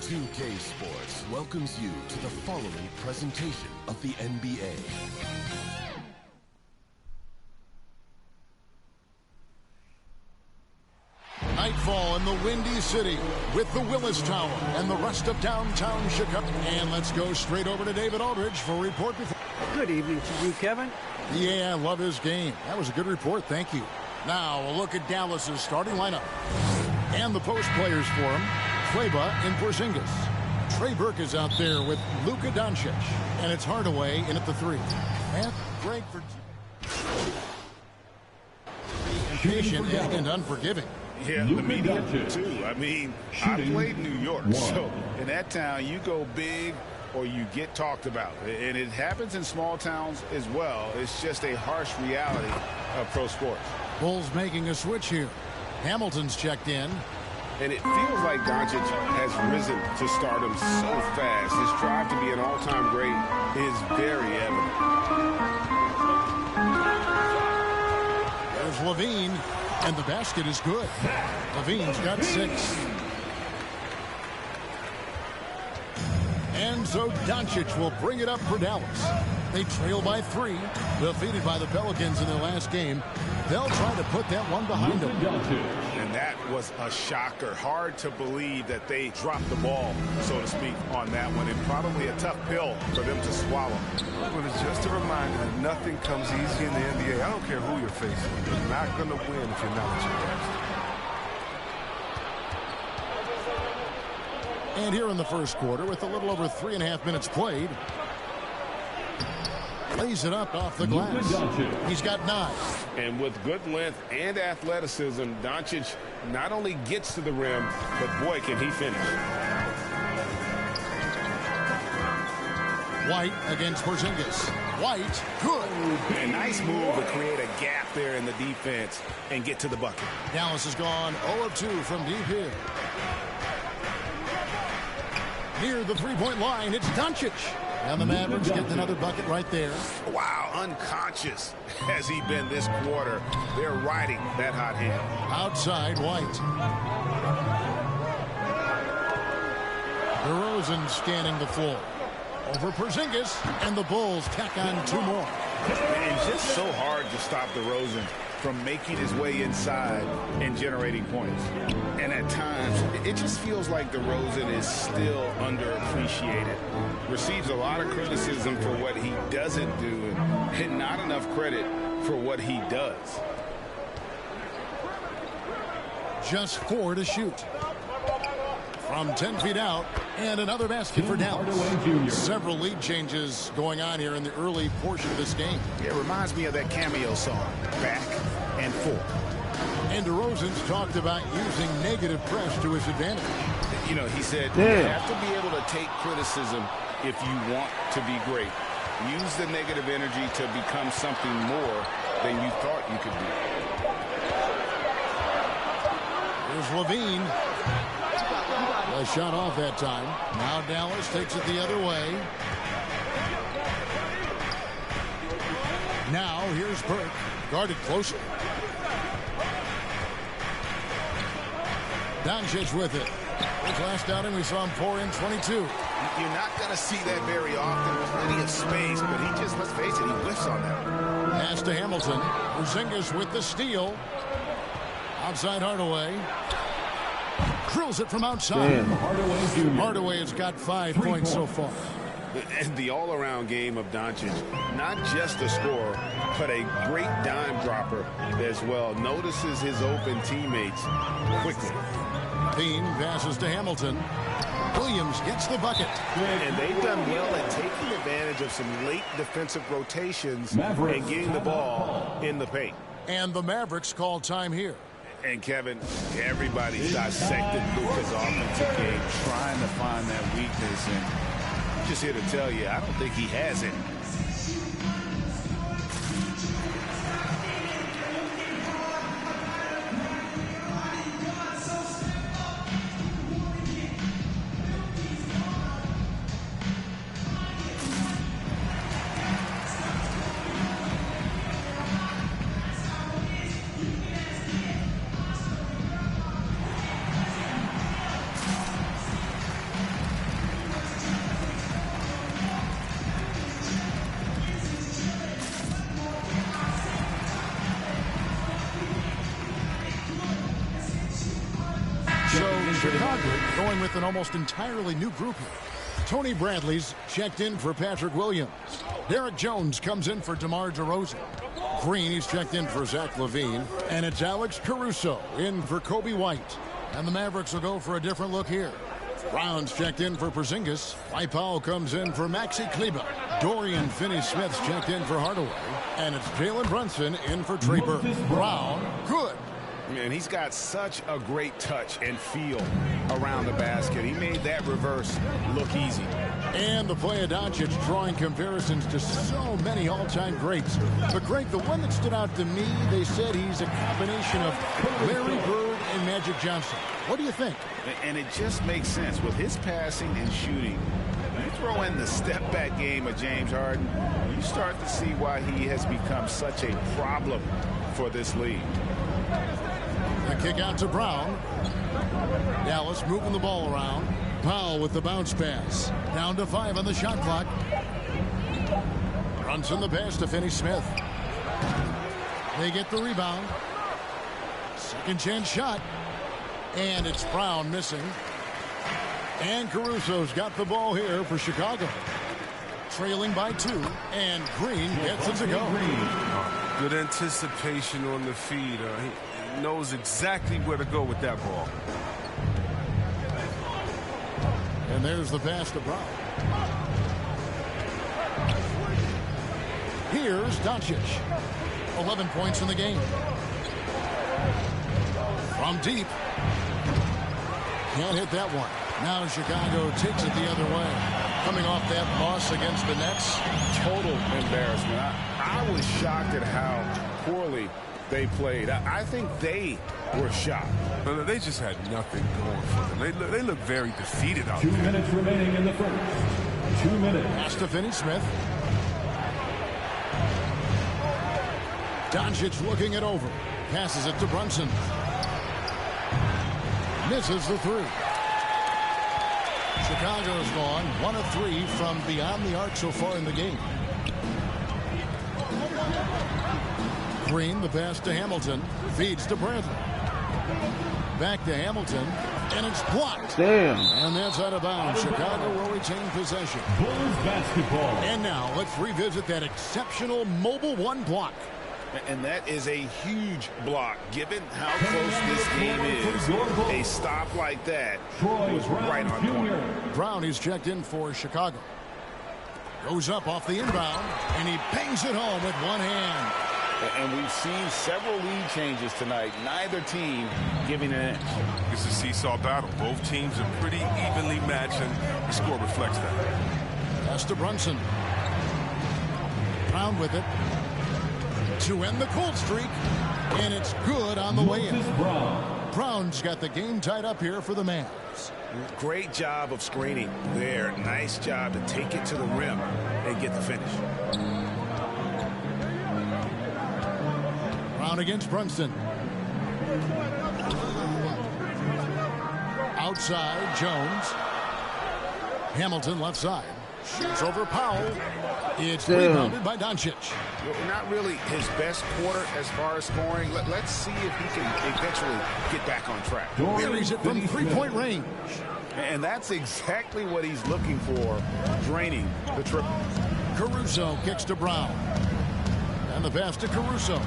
2K Sports welcomes you to the following presentation of the NBA. Nightfall in the Windy City with the Willis Tower and the rest of downtown Chicago. And let's go straight over to David Aldridge for a report. Good evening to you, Kevin. Yeah, I love his game. That was a good report. Thank you. Now a look at Dallas's starting lineup and the post players for him. Kleba and Porzingis. Trey Burke is out there with Luka Doncic. And it's Hardaway in at the 3. And Greg for impatient and unforgiving. Yeah, the media too. I mean, I played New York, so in that town you go big or you get talked about. And it happens in small towns as well. It's just a harsh reality of pro sports. Bulls making a switch here. Hamilton's checked in. And it feels like Doncic has risen to stardom so fast. His drive to be an all-time great is very evident. There's Levine, and the basket is good. Levine's got 6. And so Doncic will bring it up for Dallas. They trail by 3, defeated by the Pelicans in their last game. They'll try to put that one behind them. And that was a shocker. Hard to believe that they dropped the ball, so to speak, on that one. And probably a tough pill for them to swallow. Well, it's just a reminder that nothing comes easy in the NBA. I don't care who you're facing. You're not going to win if you're not at your best. And here in the first quarter, with a little over 3.5 minutes played, lays it up off the glass. He's got 9. And with good length and athleticism, Doncic not only gets to the rim, but boy, can he finish. White against Porzingis. White, good. A nice move to create a gap there in the defense and get to the bucket. Dallas has gone 0 of 2 from deep here. Near the three-point line, it's Doncic. And the Mavericks get another bucket right there. Wow, unconscious has he been this quarter. They're riding that hot hand. Outside, White. DeRozan scanning the floor. Over Porzingis, and the Bulls tack on 2 more. It's just so hard to stop DeRozan from making his way inside and generating points. And at times, it just feels like DeRozan is still underappreciated. Receives a lot of criticism for what he doesn't do and not enough credit for what he does. Just 4 to shoot. From 10 feet out, and another basket for Dallas. Several lead changes going on here in the early portion of this game. It reminds me of that cameo song, Back and Forth. And DeRozan's talked about using negative press to his advantage. You know, he said, you have to be able to take criticism if you want to be great. Use the negative energy to become something more than you thought you could be. Here's Levine. A shot off that time. Now Dallas takes it the other way. Now here's Burke. Guarded closely. Doncic with it. His last outing, we saw him pour in 22. You're not going to see that very often. Plenty of space, but he just, let's face it, he whiffs on that. Pass to Hamilton. Porzingis with the steal. Outside Hardaway. Drills it from outside. Hardaway has got 5 points so far. And the all-around game of Doncic, not just a scorer, but a great dime dropper as well. Notices his open teammates quickly. Bean passes to Hamilton. Williams gets the bucket. And they've done well at taking advantage of some late defensive rotations and getting the ball in the paint. And the Mavericks call time here. And Kevin, everybody's dissected Luka's offensive game, trying to find that weakness. And I'm just here to tell you, I don't think he has it. Chicago going with an almost entirely new group here. Tony Bradley's checked in for Patrick Williams. Derek Jones comes in for DeMar DeRozan. Green, he's checked in for Zach LaVine. And it's Alex Caruso in for Kobe White. And the Mavericks will go for a different look here. Brown's checked in for Porzingis. Dwight Powell comes in for Maxi Kleber. Dorian Finney-Smith's checked in for Hardaway. And it's Jalen Brunson in for Trey Burke. Brown, good. Man, he's got such a great touch and feel around the basket. He made that reverse look easy. And the play of Doncic drawing comparisons to so many all-time greats. But, Greg, the one that stood out to me, they said he's a combination of Larry Bird and Magic Johnson. What do you think? And it just makes sense. With his passing and shooting, you throw in the step-back game of James Harden, you start to see why he has become such a problem for this league. The kick out to Brown. Dallas moving the ball around. Powell with the bounce pass. Down to 5 on the shot clock. Brunson the pass to Finney-Smith. They get the rebound. Second chance shot. And it's Brown missing. And Caruso's got the ball here for Chicago. Trailing by 2. And Green gets it to go. Good anticipation on the feed. He knows exactly where to go with that ball. And there's the pass to Brown. Here's Doncic. 11 points in the game. From deep. Can't hit that one. Now Chicago takes it the other way. Coming off that loss against the Nets. Total embarrassment. I was shocked at how poorly they played. I think they were shocked. They just had nothing going for them. They look very defeated out there. 2 minutes remaining in the first. 2 minutes. Pass to Finney-Smith. Doncic looking it over. Passes it to Brunson. Misses the 3. Chicago's gone 1 of 3 from beyond the arc so far in the game. Green, the pass to Hamilton. Feeds to Bradley. Back to Hamilton. And it's blocked. Damn. And that's out of bounds. Chicago will retain possession. Bulls basketball. And now let's revisit that exceptional mobile 1 block. And that is a huge block, given how close this game is. A stop like that was right on point. Brown is checked in for Chicago. Goes up off the inbound, and he bangs it home with one hand. And we've seen several lead changes tonight. Neither team giving an inch. It's a seesaw battle. Both teams are pretty evenly matched, and the score reflects that. Pass to Brunson. Brown with it. To end the cold streak, and it's good on the way in. Brown's got the game tied up here for the Mavs. Great job of screening there. Nice job to take it to the rim and get the finish. Brown against Brunson. Outside, Jones. Hamilton left side. Shoots over Powell. It's rebounded by Doncic. Not really his best quarter as far as scoring. Let's see if he can eventually get back on track. Buries it from 3-point range. And that's exactly what he's looking for, draining the triple. Caruso kicks to Brown. And the pass to Caruso.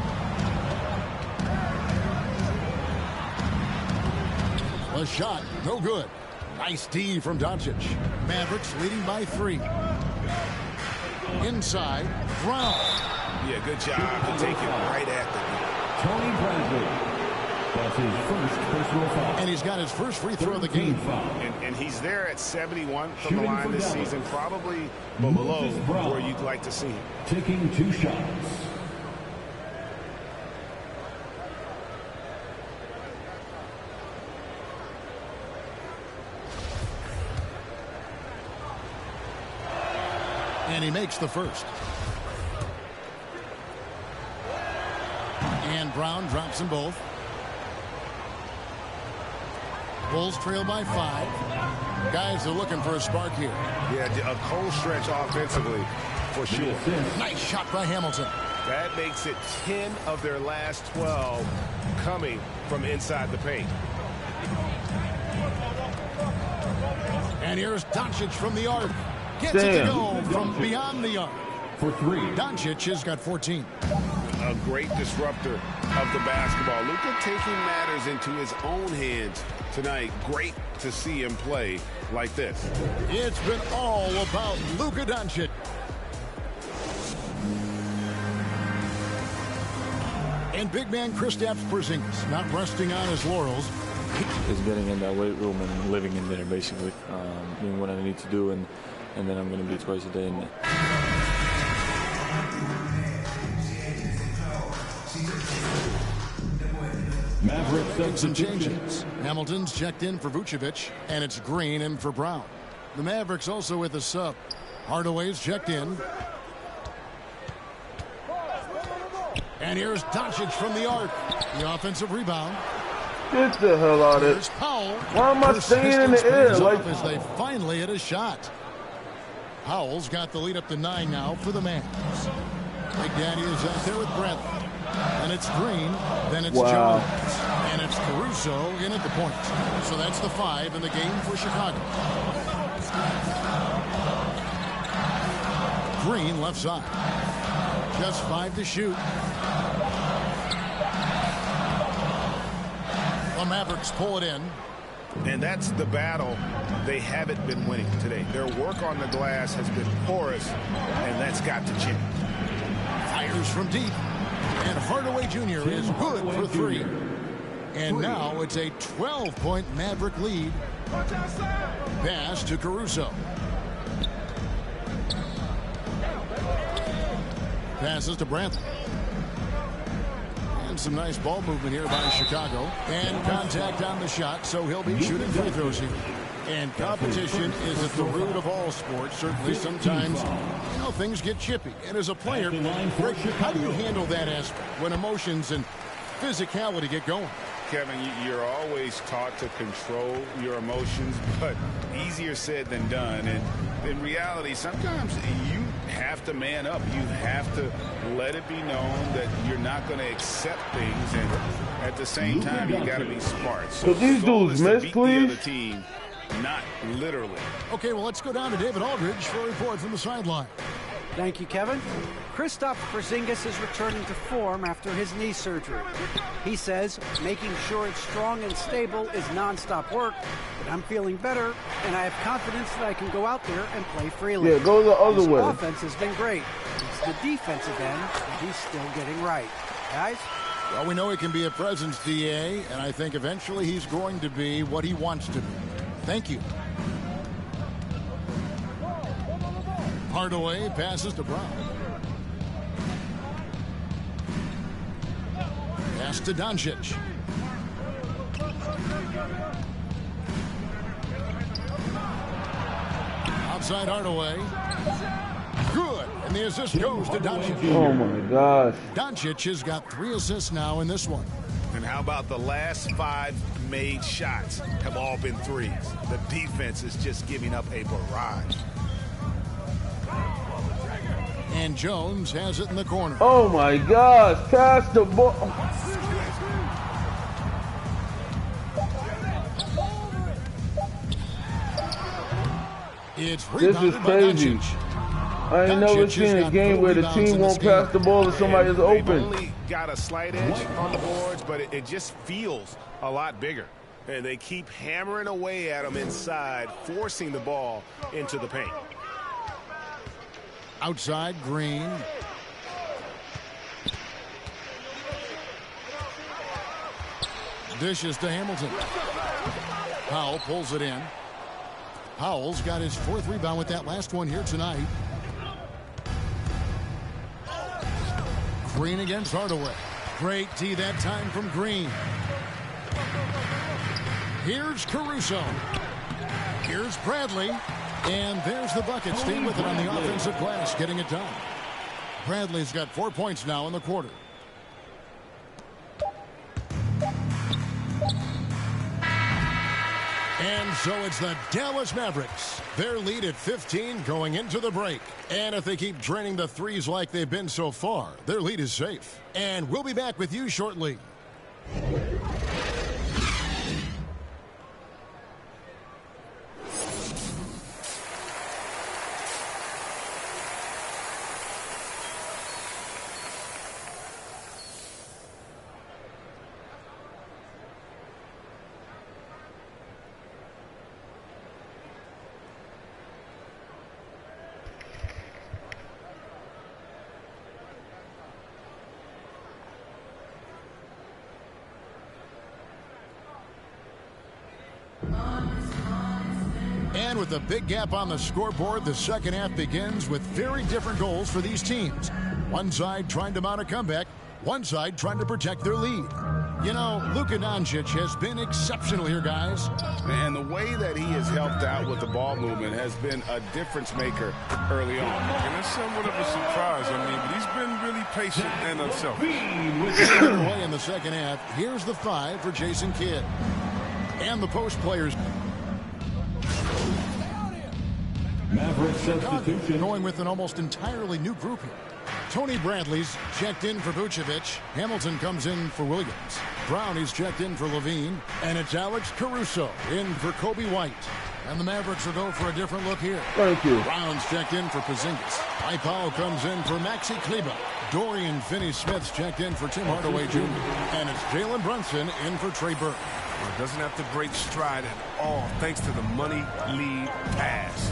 A shot, no good. Nice D from Doncic. Mavericks leading by 3. Inside, Brown. Yeah, good job to take it right at the Tony Bradley. That's his first personal foul. And he's got his first free throw of the game. And he's there at 71 from the line this season, probably below where you'd like to see him. Taking 2 shots. And he makes the first. And Brown drops them both. Bulls trail by 5. Guys are looking for a spark here. Yeah, a cold stretch offensively for sure. Nice shot by Hamilton. That makes it 10 of their last 12 coming from inside the paint. And here's Doncic from the arc. Gets it to go from beyond the arc. For 3. Doncic has got 14. a great disruptor of the basketball. Luka taking matters into his own hands tonight. Great to see him play like this. It's been all about Luka Doncic. And big man Kristaps Porzingis not resting on his laurels. It's getting in that weight room and living in there, basically. Doing what I need to do, and then I'm going to be twice a day in there. Making some changes. Hamilton's checked in for Vucevic, and it's Green in for Brown. The Mavericks also with a sub. Hardaway's checked in. And here's Doncic from the arc. The offensive rebound. Get the hell out of it. Why am I staying in the air? Like, as they finally hit a shot. Powell's got the lead up to 9 now for the Mavs. Big Daddy is out there with Bradley. And it's Green. Then it's Jones. And it's Caruso in at the point. So that's the 5 in the game for Chicago. Green left side. Just 5 to shoot. The Mavericks pull it in. And that's the battle they haven't been winning today. Their work on the glass has been porous, and that's got to change. Fires from deep. And Hardaway Jr. is good for 3. And now it's a 12-point Maverick lead. Pass to Caruso. Passes to Brantley. And some nice ball movement here by Chicago. And contact on the shot, so he'll be shooting free throws here. And competition is at the root of all sports. Certainly sometimes, things get chippy. And as a player, Greg, how do you handle that aspect when emotions and physicality get going? Kevin, you're always taught to control your emotions, but easier said than done. And in reality, sometimes you have to man up. You have to let it be known that you're not going to accept things, and at the same time, you got to be smart. So these dudes miss, please. The team, not literally. Okay, well, let's go down to David Aldridge for a report from the sideline. Thank you, Kevin. Kristaps Porzingis is returning to form after his knee surgery. He says making sure it's strong and stable is nonstop work, but I'm feeling better, and I have confidence that I can go out there and play freely. Yeah, go the other way. His offense has been great. It's the defensive end that he's still getting right. Guys? Well, we know he can be a presence, DA, and I think eventually he's going to be what he wants to be. Thank you. Hardaway passes to Brown. Pass to Doncic. Outside Hardaway. Good. And the assist goes to Doncic. Oh, my gosh. Doncic has got 3 assists now in this one. And how about the last 5 made shots have all been threes? The defense is just giving up a barrage. And Jones has it in the corner. Oh my gosh, pass the ball. It's this is crazy. I ain't never seen a game where the team won't pass the ball if somebody is open. They've only got a slight edge on the boards, but it just feels a lot bigger. And they keep hammering away at them inside, forcing the ball into the paint. Outside, Green. Dishes to Hamilton. Powell pulls it in. Powell's got his 4th rebound with that last one here tonight. Green against Hardaway. Great D that time from Green. Here's Caruso. Here's Bradley. And there's the bucket. Staying with it on the offensive glass, getting it done. Bradley's got 4 points now in the quarter. And so it's the Dallas Mavericks. Their lead at 15 going into the break. And if they keep draining the threes like they've been so far, their lead is safe. And we'll be back with you shortly. And with a big gap on the scoreboard, the second half begins with very different goals for these teams. One side trying to mount a comeback, one side trying to protect their lead. You know, Luka Doncic has been exceptional here, guys. And the way that he has helped out with the ball movement has been a difference maker early on. And that's somewhat of a surprise, but he's been really patient and unselfish. Away in the second half, here's the 5 for Jason Kidd. And the post players. Maverick substitution. Going with an almost entirely new group here. Tony Bradley's checked in for Vucevic. Hamilton comes in for Williams. Brown is checked in for Levine. And it's Alex Caruso in for Kobe White. And the Mavericks will go for a different look here. Thank you. Brown's checked in for Porzingis. Ipao comes in for Maxi Kleber. Dorian Finney-Smith's checked in for Tim Hardaway Jr. And it's Jalen Brunson in for Trey Burke. Well, doesn't have to break stride at all thanks to the money lead pass.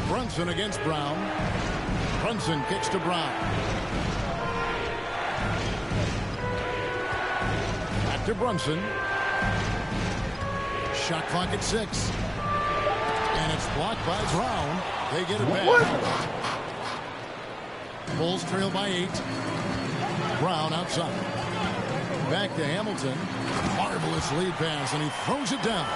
Brunson against Brown. Brunson kicks to Brown. Back to Brunson. Shot clock at 6. And it's blocked by Brown. They get it back. What? Bulls trail by 8. Brown outside. Back to Hamilton. Marvelous lead pass, and he throws it down.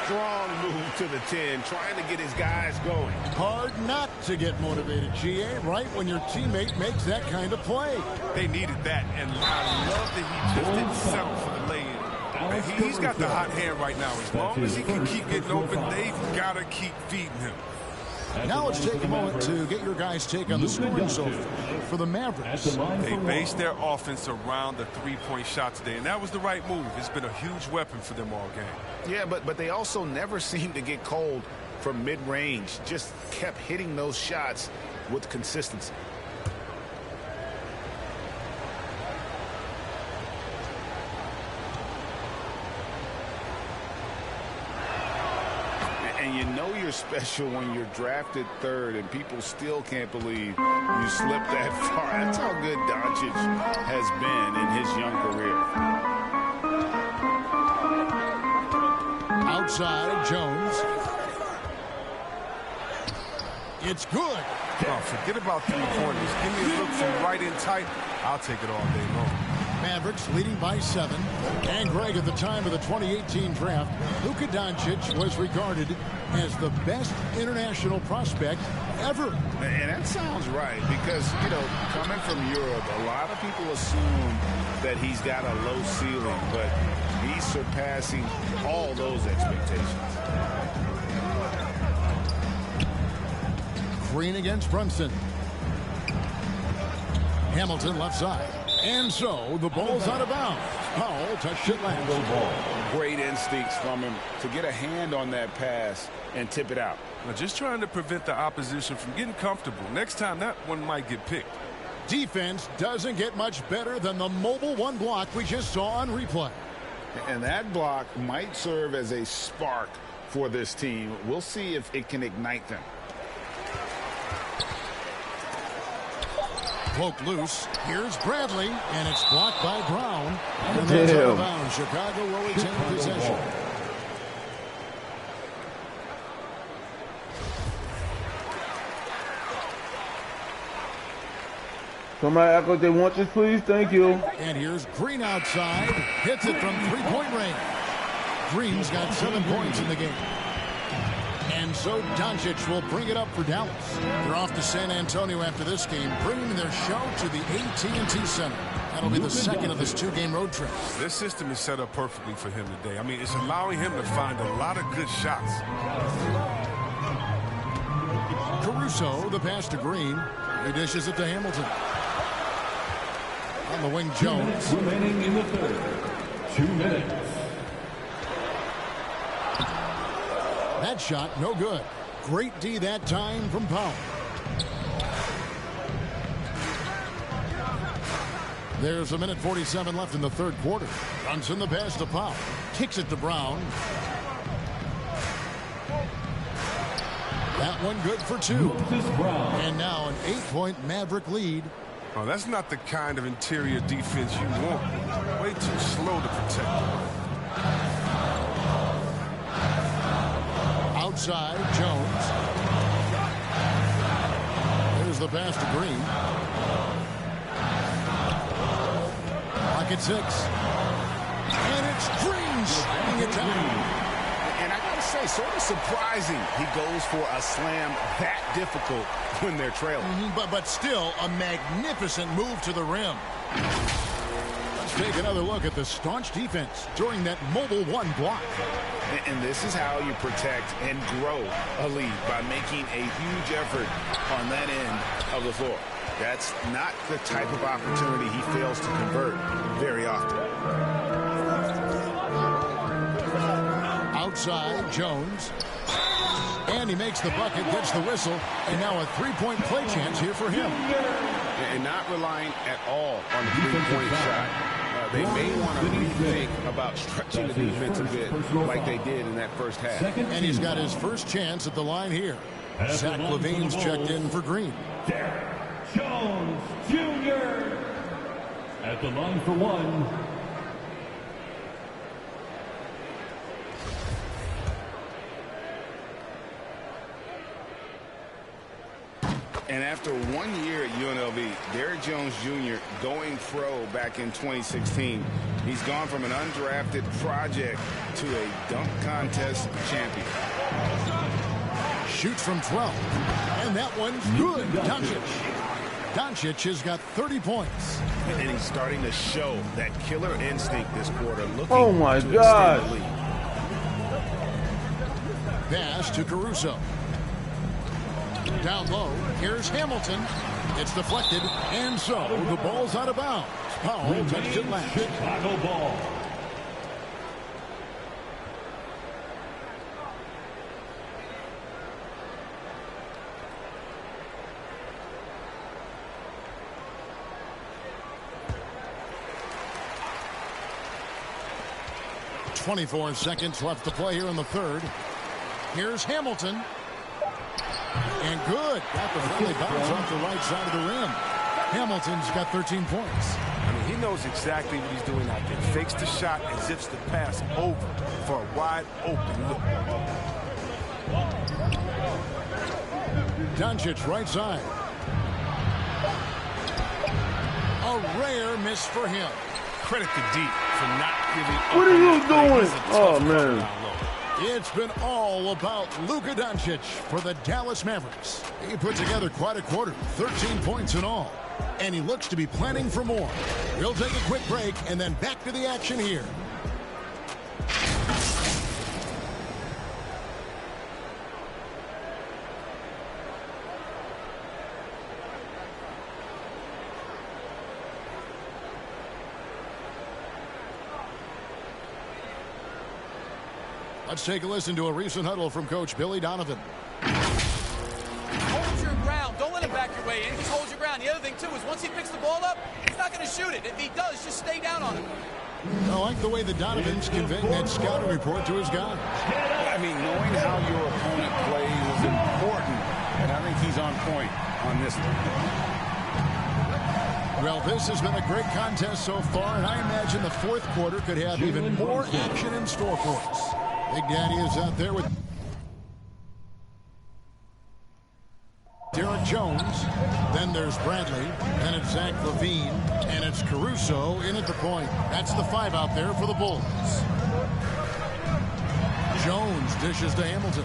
Strong move to the 10, trying to get his guys going. Hard not to get motivated, GA, right when your teammate makes that kind of play. They needed that, and I love that he just didn't settle for the lay-in. He's got the hot hand right now. As long as he can keep getting open, they've got to keep feeding him. Now let's take a moment to get your guys' take on the scoring so far for the Mavericks. They based their offense around the three-point shot today, and that was the right move. It's been a huge weapon for them all game. Yeah, but they also never seemed to get cold from mid-range. Just kept hitting those shots with consistency. And you know you're special when you're drafted 3rd and people still can't believe you slipped that far. That's how good Doncic has been in his young career. Outside, Jones. It's good. Oh, forget about 3-pointers. Give me a look from right in tight. I'll take it all day long. Mavericks leading by 7. And Greg, at the time of the 2018 draft, Luka Doncic was regarded as the best international prospect ever. And that sounds right because, you know, coming from Europe, a lot of people assume that he's got a low ceiling, but he's surpassing all those expectations. Green against Brunson. Hamilton left side. And so the ball's out of bounds. Powell touched it last. Great instincts from him to get a hand on that pass and tip it out. Now just trying to prevent the opposition from getting comfortable. Next time that one might get picked. Defense doesn't get much better than the mobile one block we just saw on replay. And that block might serve as a spark for this team. We'll see if it can ignite them. Poke loose. Here's Bradley, and it's blocked by Brown. And that's out of bounds. Chicago will retain possession. Somebody act like they want this, please. Thank you. And here's Green outside. Hits it from three-point range. Green's got 7 points in the game. And so Doncic will bring it up for Dallas. They're off to San Antonio after this game, bringing their show to the AT&T Center. That'll be the second of this 2-game road trip. This system is set up perfectly for him today. I mean, it's allowing him to find a lot of good shots. Caruso, the pass to Green. He dishes it to Hamilton. On the wing, Jones. Remaining in the third. 2 minutes. That shot, no good. Great D that time from Powell. There's 1:47 left in the third quarter. Brunson the pass to Powell. Kicks it to Brown. That one good for 2. And now an 8-point Maverick lead. Oh, that's not the kind of interior defense you want. Way too slow to protect. Outside, Jones. There's the pass to Green. Pocket 6. And it's Green slamming it down. And I got to say, sort of surprising he goes for a slam that difficult when they're trailing. But still a magnificent move to the rim. Let's take another look at the staunch defense during that mobile 1 block. And this is how you protect and grow a lead, by making a huge effort on that end of the floor. That's not the type of opportunity he fails to convert very often. Outside, Jones. And he makes the bucket, gets the whistle, and now a three-point play chance here for him. And not relying at all on the three-point shot. They may want to rethink about stretching the defense a bit like they did in that first half. And he's got his first chance at the line here. Zach LaVine's checked in for Green. Derek Jones Jr. at the line for 1. And after 1 year at UNLV, Derek Jones Jr. going pro back in 2016, he's gone from an undrafted project to a dunk contest champion. Shoots from 12. And that one's good. Doncic has got 30 points. And he's starting to show that killer instinct this quarter. Looking oh my to God. extend the lead. Pass to Caruso. Down low, here's Hamilton. It's deflected, and so the ball's out of bounds. Powell touched it last. Chicago ball. .24 seconds left to play here in the third. Here's Hamilton. And good. Got the friendly bounce off the right side of the rim. Hamilton's got 13 points. I mean, he knows exactly what he's doing out there. Fakes the shot and zips the pass over for a wide open look. Doncic right side. A rare miss for him. Credit to D for not giving up. What are you doing? Oh, man. It's been all about Luka Doncic for the Dallas Mavericks. He put together quite a quarter, 13 points in all. And he looks to be planning for more. We'll take a quick break and then back to the action here. Let's take a listen to a recent huddle from Coach Billy Donovan. Hold your ground. Don't let him back your way in. Just hold your ground. The other thing, too, is once he picks the ball up, he's not going to shoot it. If he does, just stay down on him. I like the way the Donovan's conveying that scouting report to his guys. I mean, knowing how your opponent plays is important, and I think he's on point on this one. Well, this has been a great contest so far, and I imagine the fourth quarter could have even more action in store for us. Big Daddy is out there with Derek Jones. Then there's Bradley. Then it's Zach LaVine. And it's Caruso in at the point. That's the 5 out there for the Bulls. Jones dishes to Hamilton.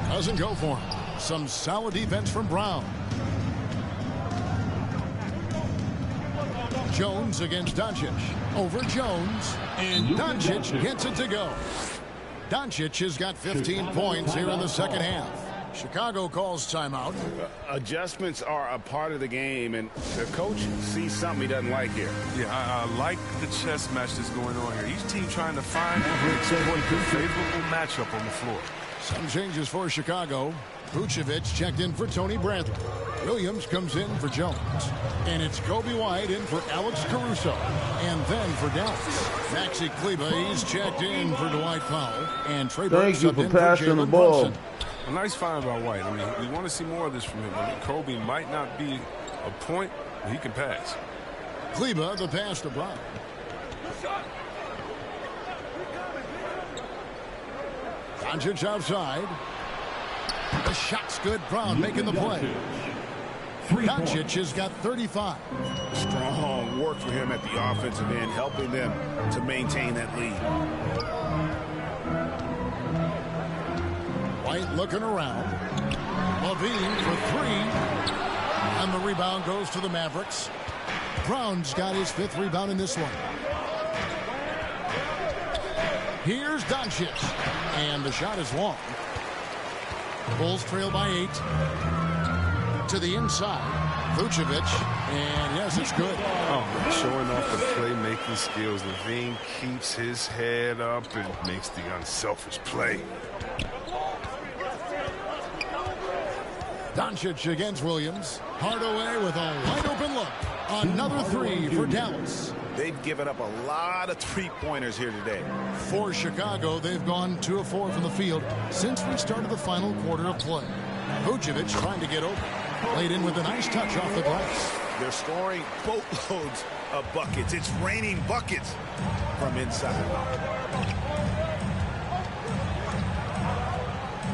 Doesn't go for him. Some solid defense from Brown. Jones against Doncic. Over Jones. And Doncic gets it to go. Doncic has got 15 points here in the second half. Chicago calls timeout. Adjustments are a part of the game, and the coach sees something he doesn't like here. Yeah, I like the chess match that's going on here. Each team trying to find and exploit the favorable matchup on the floor. Some changes for Chicago. Vucevic checked in for Tony Bradley. Williams comes in for Jones. And it's Kobe White in for Alex Caruso. And then for Dallas, Maxi Kleber, he's checked in for Dwight Powell. And Trey Burke subbed in for Jalen Brunson. A nice find by White. I mean, we want to see more of this from him. I mean, Kobe might not be a point, but he can pass. Kleber, the pass to Brown. Doncic outside. The shot's good. Brown making the play. Doncic has got 35. Strong work for him at the offensive end, helping them to maintain that lead. White looking around. Levine for three. And the rebound goes to the Mavericks. Brown's got his 5th rebound in this one. Here's Doncic. And the shot is long. Bulls trail by 8. To the inside. Vucevic. And yes, it's good. Oh, showing off the playmaking skills. Levine keeps his head up and makes the unselfish play. Doncic against Williams. Hardaway with a wide open look. Another 3 for Dallas. They've given up a lot of three-pointers here today. For Chicago, they've gone 2 of 4 from the field since we started the final quarter of play. Vucevic trying to get open. Laid in with a nice touch off the glass. They're scoring boatloads of buckets. It's raining buckets from inside.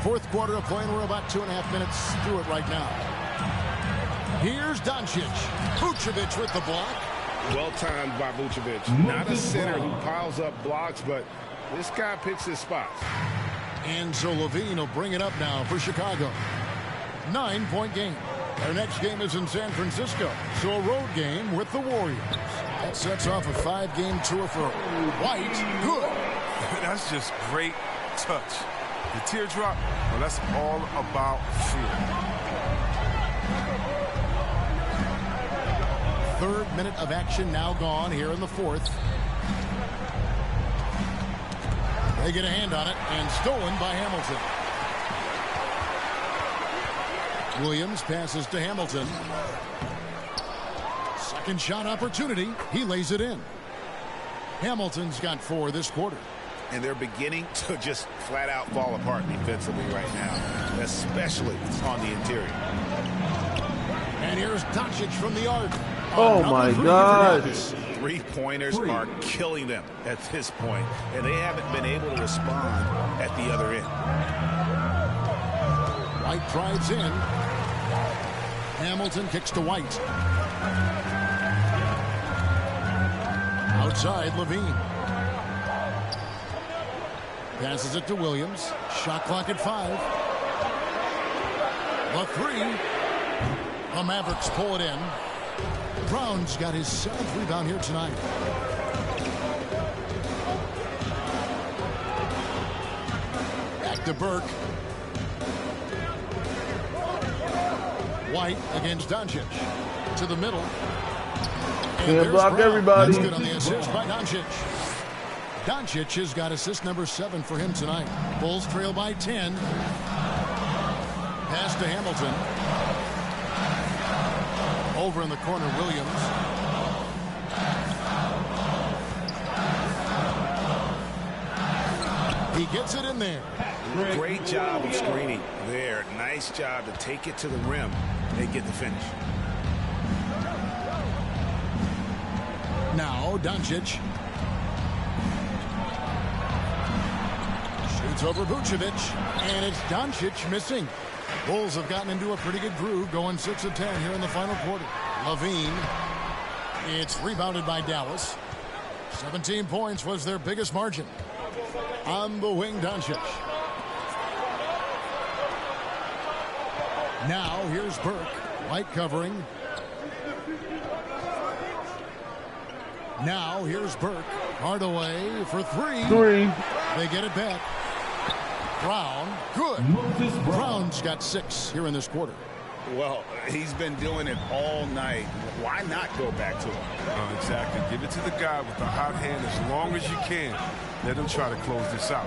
4th quarter of play, and we're about 2.5 minutes through it right now. Here's Doncic. Vucevic with the block. Well timed by Vucevic. Not a center who piles up blocks, but this guy picks his spots. And so Levine will bring it up now for Chicago. 9-point game. Their next game is in San Francisco, so a road game with the Warriors. That sets off a 5-game tour for White. Good. That's just great touch. The teardrop, well, that's all about feel. 3rd minute of action now gone here in the 4th. They get a hand on it and stolen by Hamilton. Williams passes to Hamilton. Second shot opportunity. He lays it in. Hamilton's got 4 this quarter. And they're beginning to just flat out fall apart defensively right now, especially on the interior. And here's Doncic from the arc. Oh my God. 3-pointers are killing them at this point, and they haven't been able to respond at the other end. White drives in. Hamilton kicks to White. Outside, Levine. Passes it to Williams. Shot clock at 5. The 3. The Mavericks pull it in. Brown's got his 7th rebound here tonight. Back to Burke. White against Doncic. To the middle. Can't block everybody. That's good on the assist by Doncic. Doncic has got assist number 7 for him tonight. Bulls trail by 10. Pass to Hamilton. Over in the corner, Williams. He gets it in there. Great job of screening there. Nice job to take it to the rim and get the finish. Now Doncic. Shoots over Vucevic. And it's Doncic missing. Bulls have gotten into a pretty good groove, going 6 of 10 here in the final quarter. Levine. It's rebounded by Dallas. 17 points was their biggest margin. On the wing, Doncic. Now here's Burke. White covering. Now here's Burke. Hardaway for 3. They get it back. Brown, good. Brown's got 6 here in this quarter. Well, he's been doing it all night. Why not go back to him? Exactly. Give it to the guy with the hot hand as long as you can. Let him try to close this out.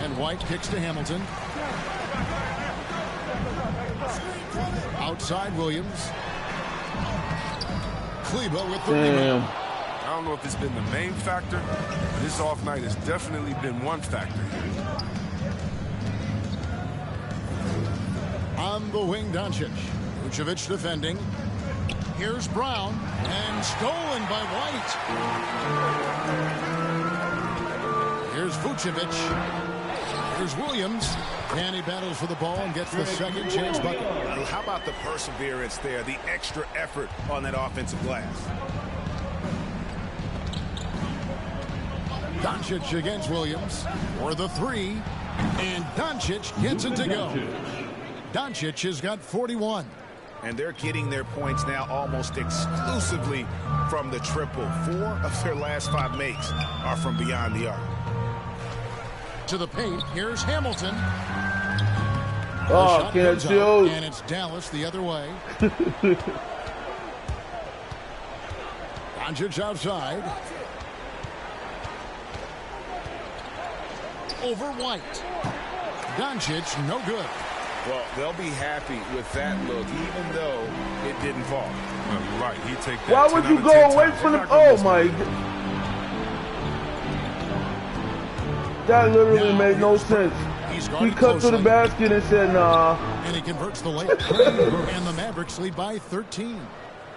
And White kicks to Hamilton. Outside Williams. Kleba with the rebound. I don't know if it's been the main factor, but his off night has definitely been one factor here. On the wing, Doncic. Vucevic defending. Here's Brown. And stolen by White. Here's Vucevic. Here's Williams, and he battles for the ball and gets the second chance bucket. How about the perseverance there, the extra effort on that offensive glass? Doncic against Williams for the three, and Doncic gets it to go. Doncic has got 41. And they're getting their points now almost exclusively from the triple. 4 of their last 5 makes are from beyond the arc. To the paint, here's Hamilton. Oh, can't shoot. And it's Dallas the other way. Doncic outside. Over White. Doncic, no good. Well, they'll be happy with that look, even though it didn't fall. Well, you're right. He take that. Why would you go away from him? Oh my God. That literally made no sense. He cut to the basket and said, nah. And he converts the layup. And the Mavericks lead by 13.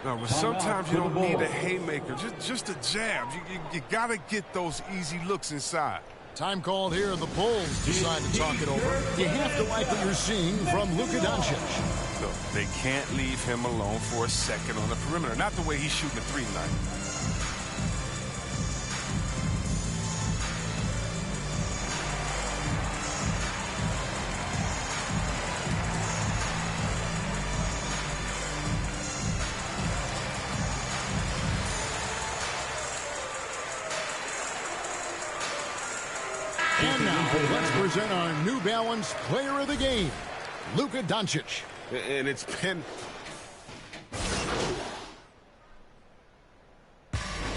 No, but sometimes you don't need a haymaker, just a jab. You got to get those easy looks inside. Time called here. The Bulls decide to talk it over. You have to like what you're seeing from Luka Doncic. Look, they can't leave him alone for a second on the perimeter. Not the way he's shooting a 3 tonight. And now, let's present our New Balance Player of the Game, Luka Doncic. And it's been...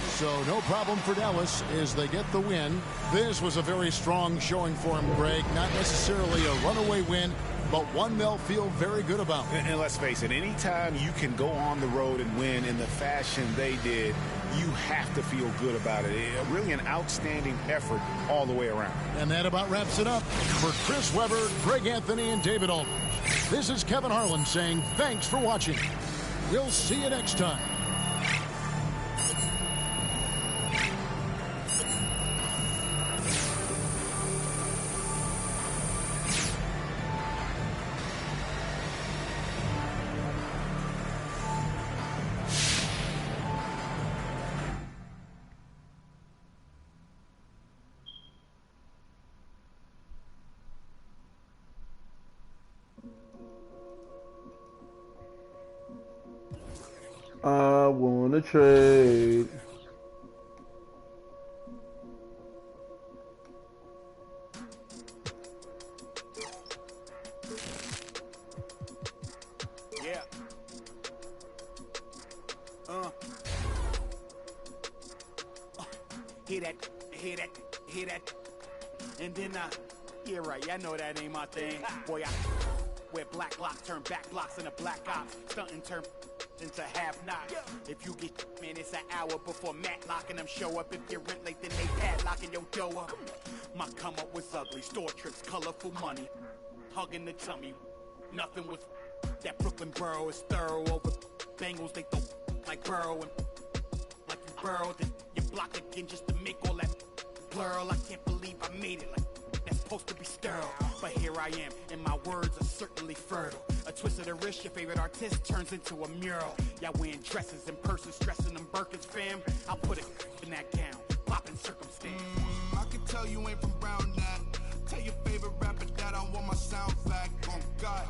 So no problem for Dallas as they get the win. This was a very strong showing for him, Greg. Not necessarily a runaway win, but one they'll feel very good about. And let's face it, anytime you can go on the road and win in the fashion they did, you have to feel good about it. Really an outstanding effort all the way around. And that about wraps it up. For Chris Webber, Greg Anthony, and David Aldridge, this is Kevin Harlan saying thanks for watching. We'll see you next time. I wanna trade. Yeah. Hear that, hear that, hear that. And then yeah, right, yeah, I know that ain't my thing. Boy, I wear black locks, turn back blocks into black ops, stunting turn into half knock. If you get, man, it's an hour before Matlock and them show up. If you're rent late, then they padlocking your door up. My come up was ugly, store trips, colorful money, hugging the tummy. Nothing was that Brooklyn borough is thorough over Bengals. They throw like Burrow and like you burrowed, then you block again just to make all that blur. I can't believe I made it. Like that's supposed to be sterile, but here I am, and my words are certainly fertile. A twist of the wrist, your favorite artist turns into a mural. Y'all wearing dresses in person, stressing them Birkins, fam. I'll put it in that gown, popping circumstance. I can tell you ain't from Brown that. Tell your favorite rapper that I want my sound back. Oh God,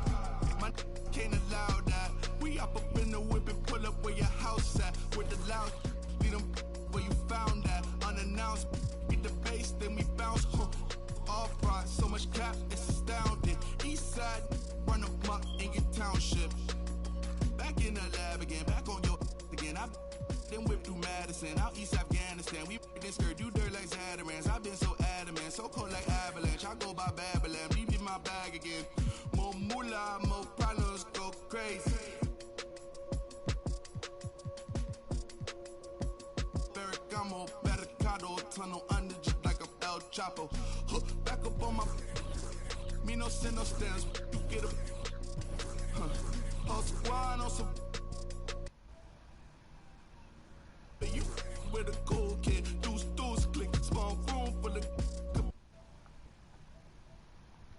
my can't allow that. We up in the whip and pull up where your house at. With the loud, beat them where you found that. Unannounced, beat the bass, then we bounce. Off front, so much cap, it's astounding. East side, run up in your township. Back in the lab again, back on your again. I've been whipped through Madison, out East Afghanistan. We this skirt, do dirt like Zatarans. I've been so adamant, so cold like avalanche. I go by Babylon, leave in my bag again. More moolah, more problems, go crazy. Ferragamo, Barricado, tunnel under just like a El Chapo. Back up on my, me no send no stands. You get a, whole squad on some. You with a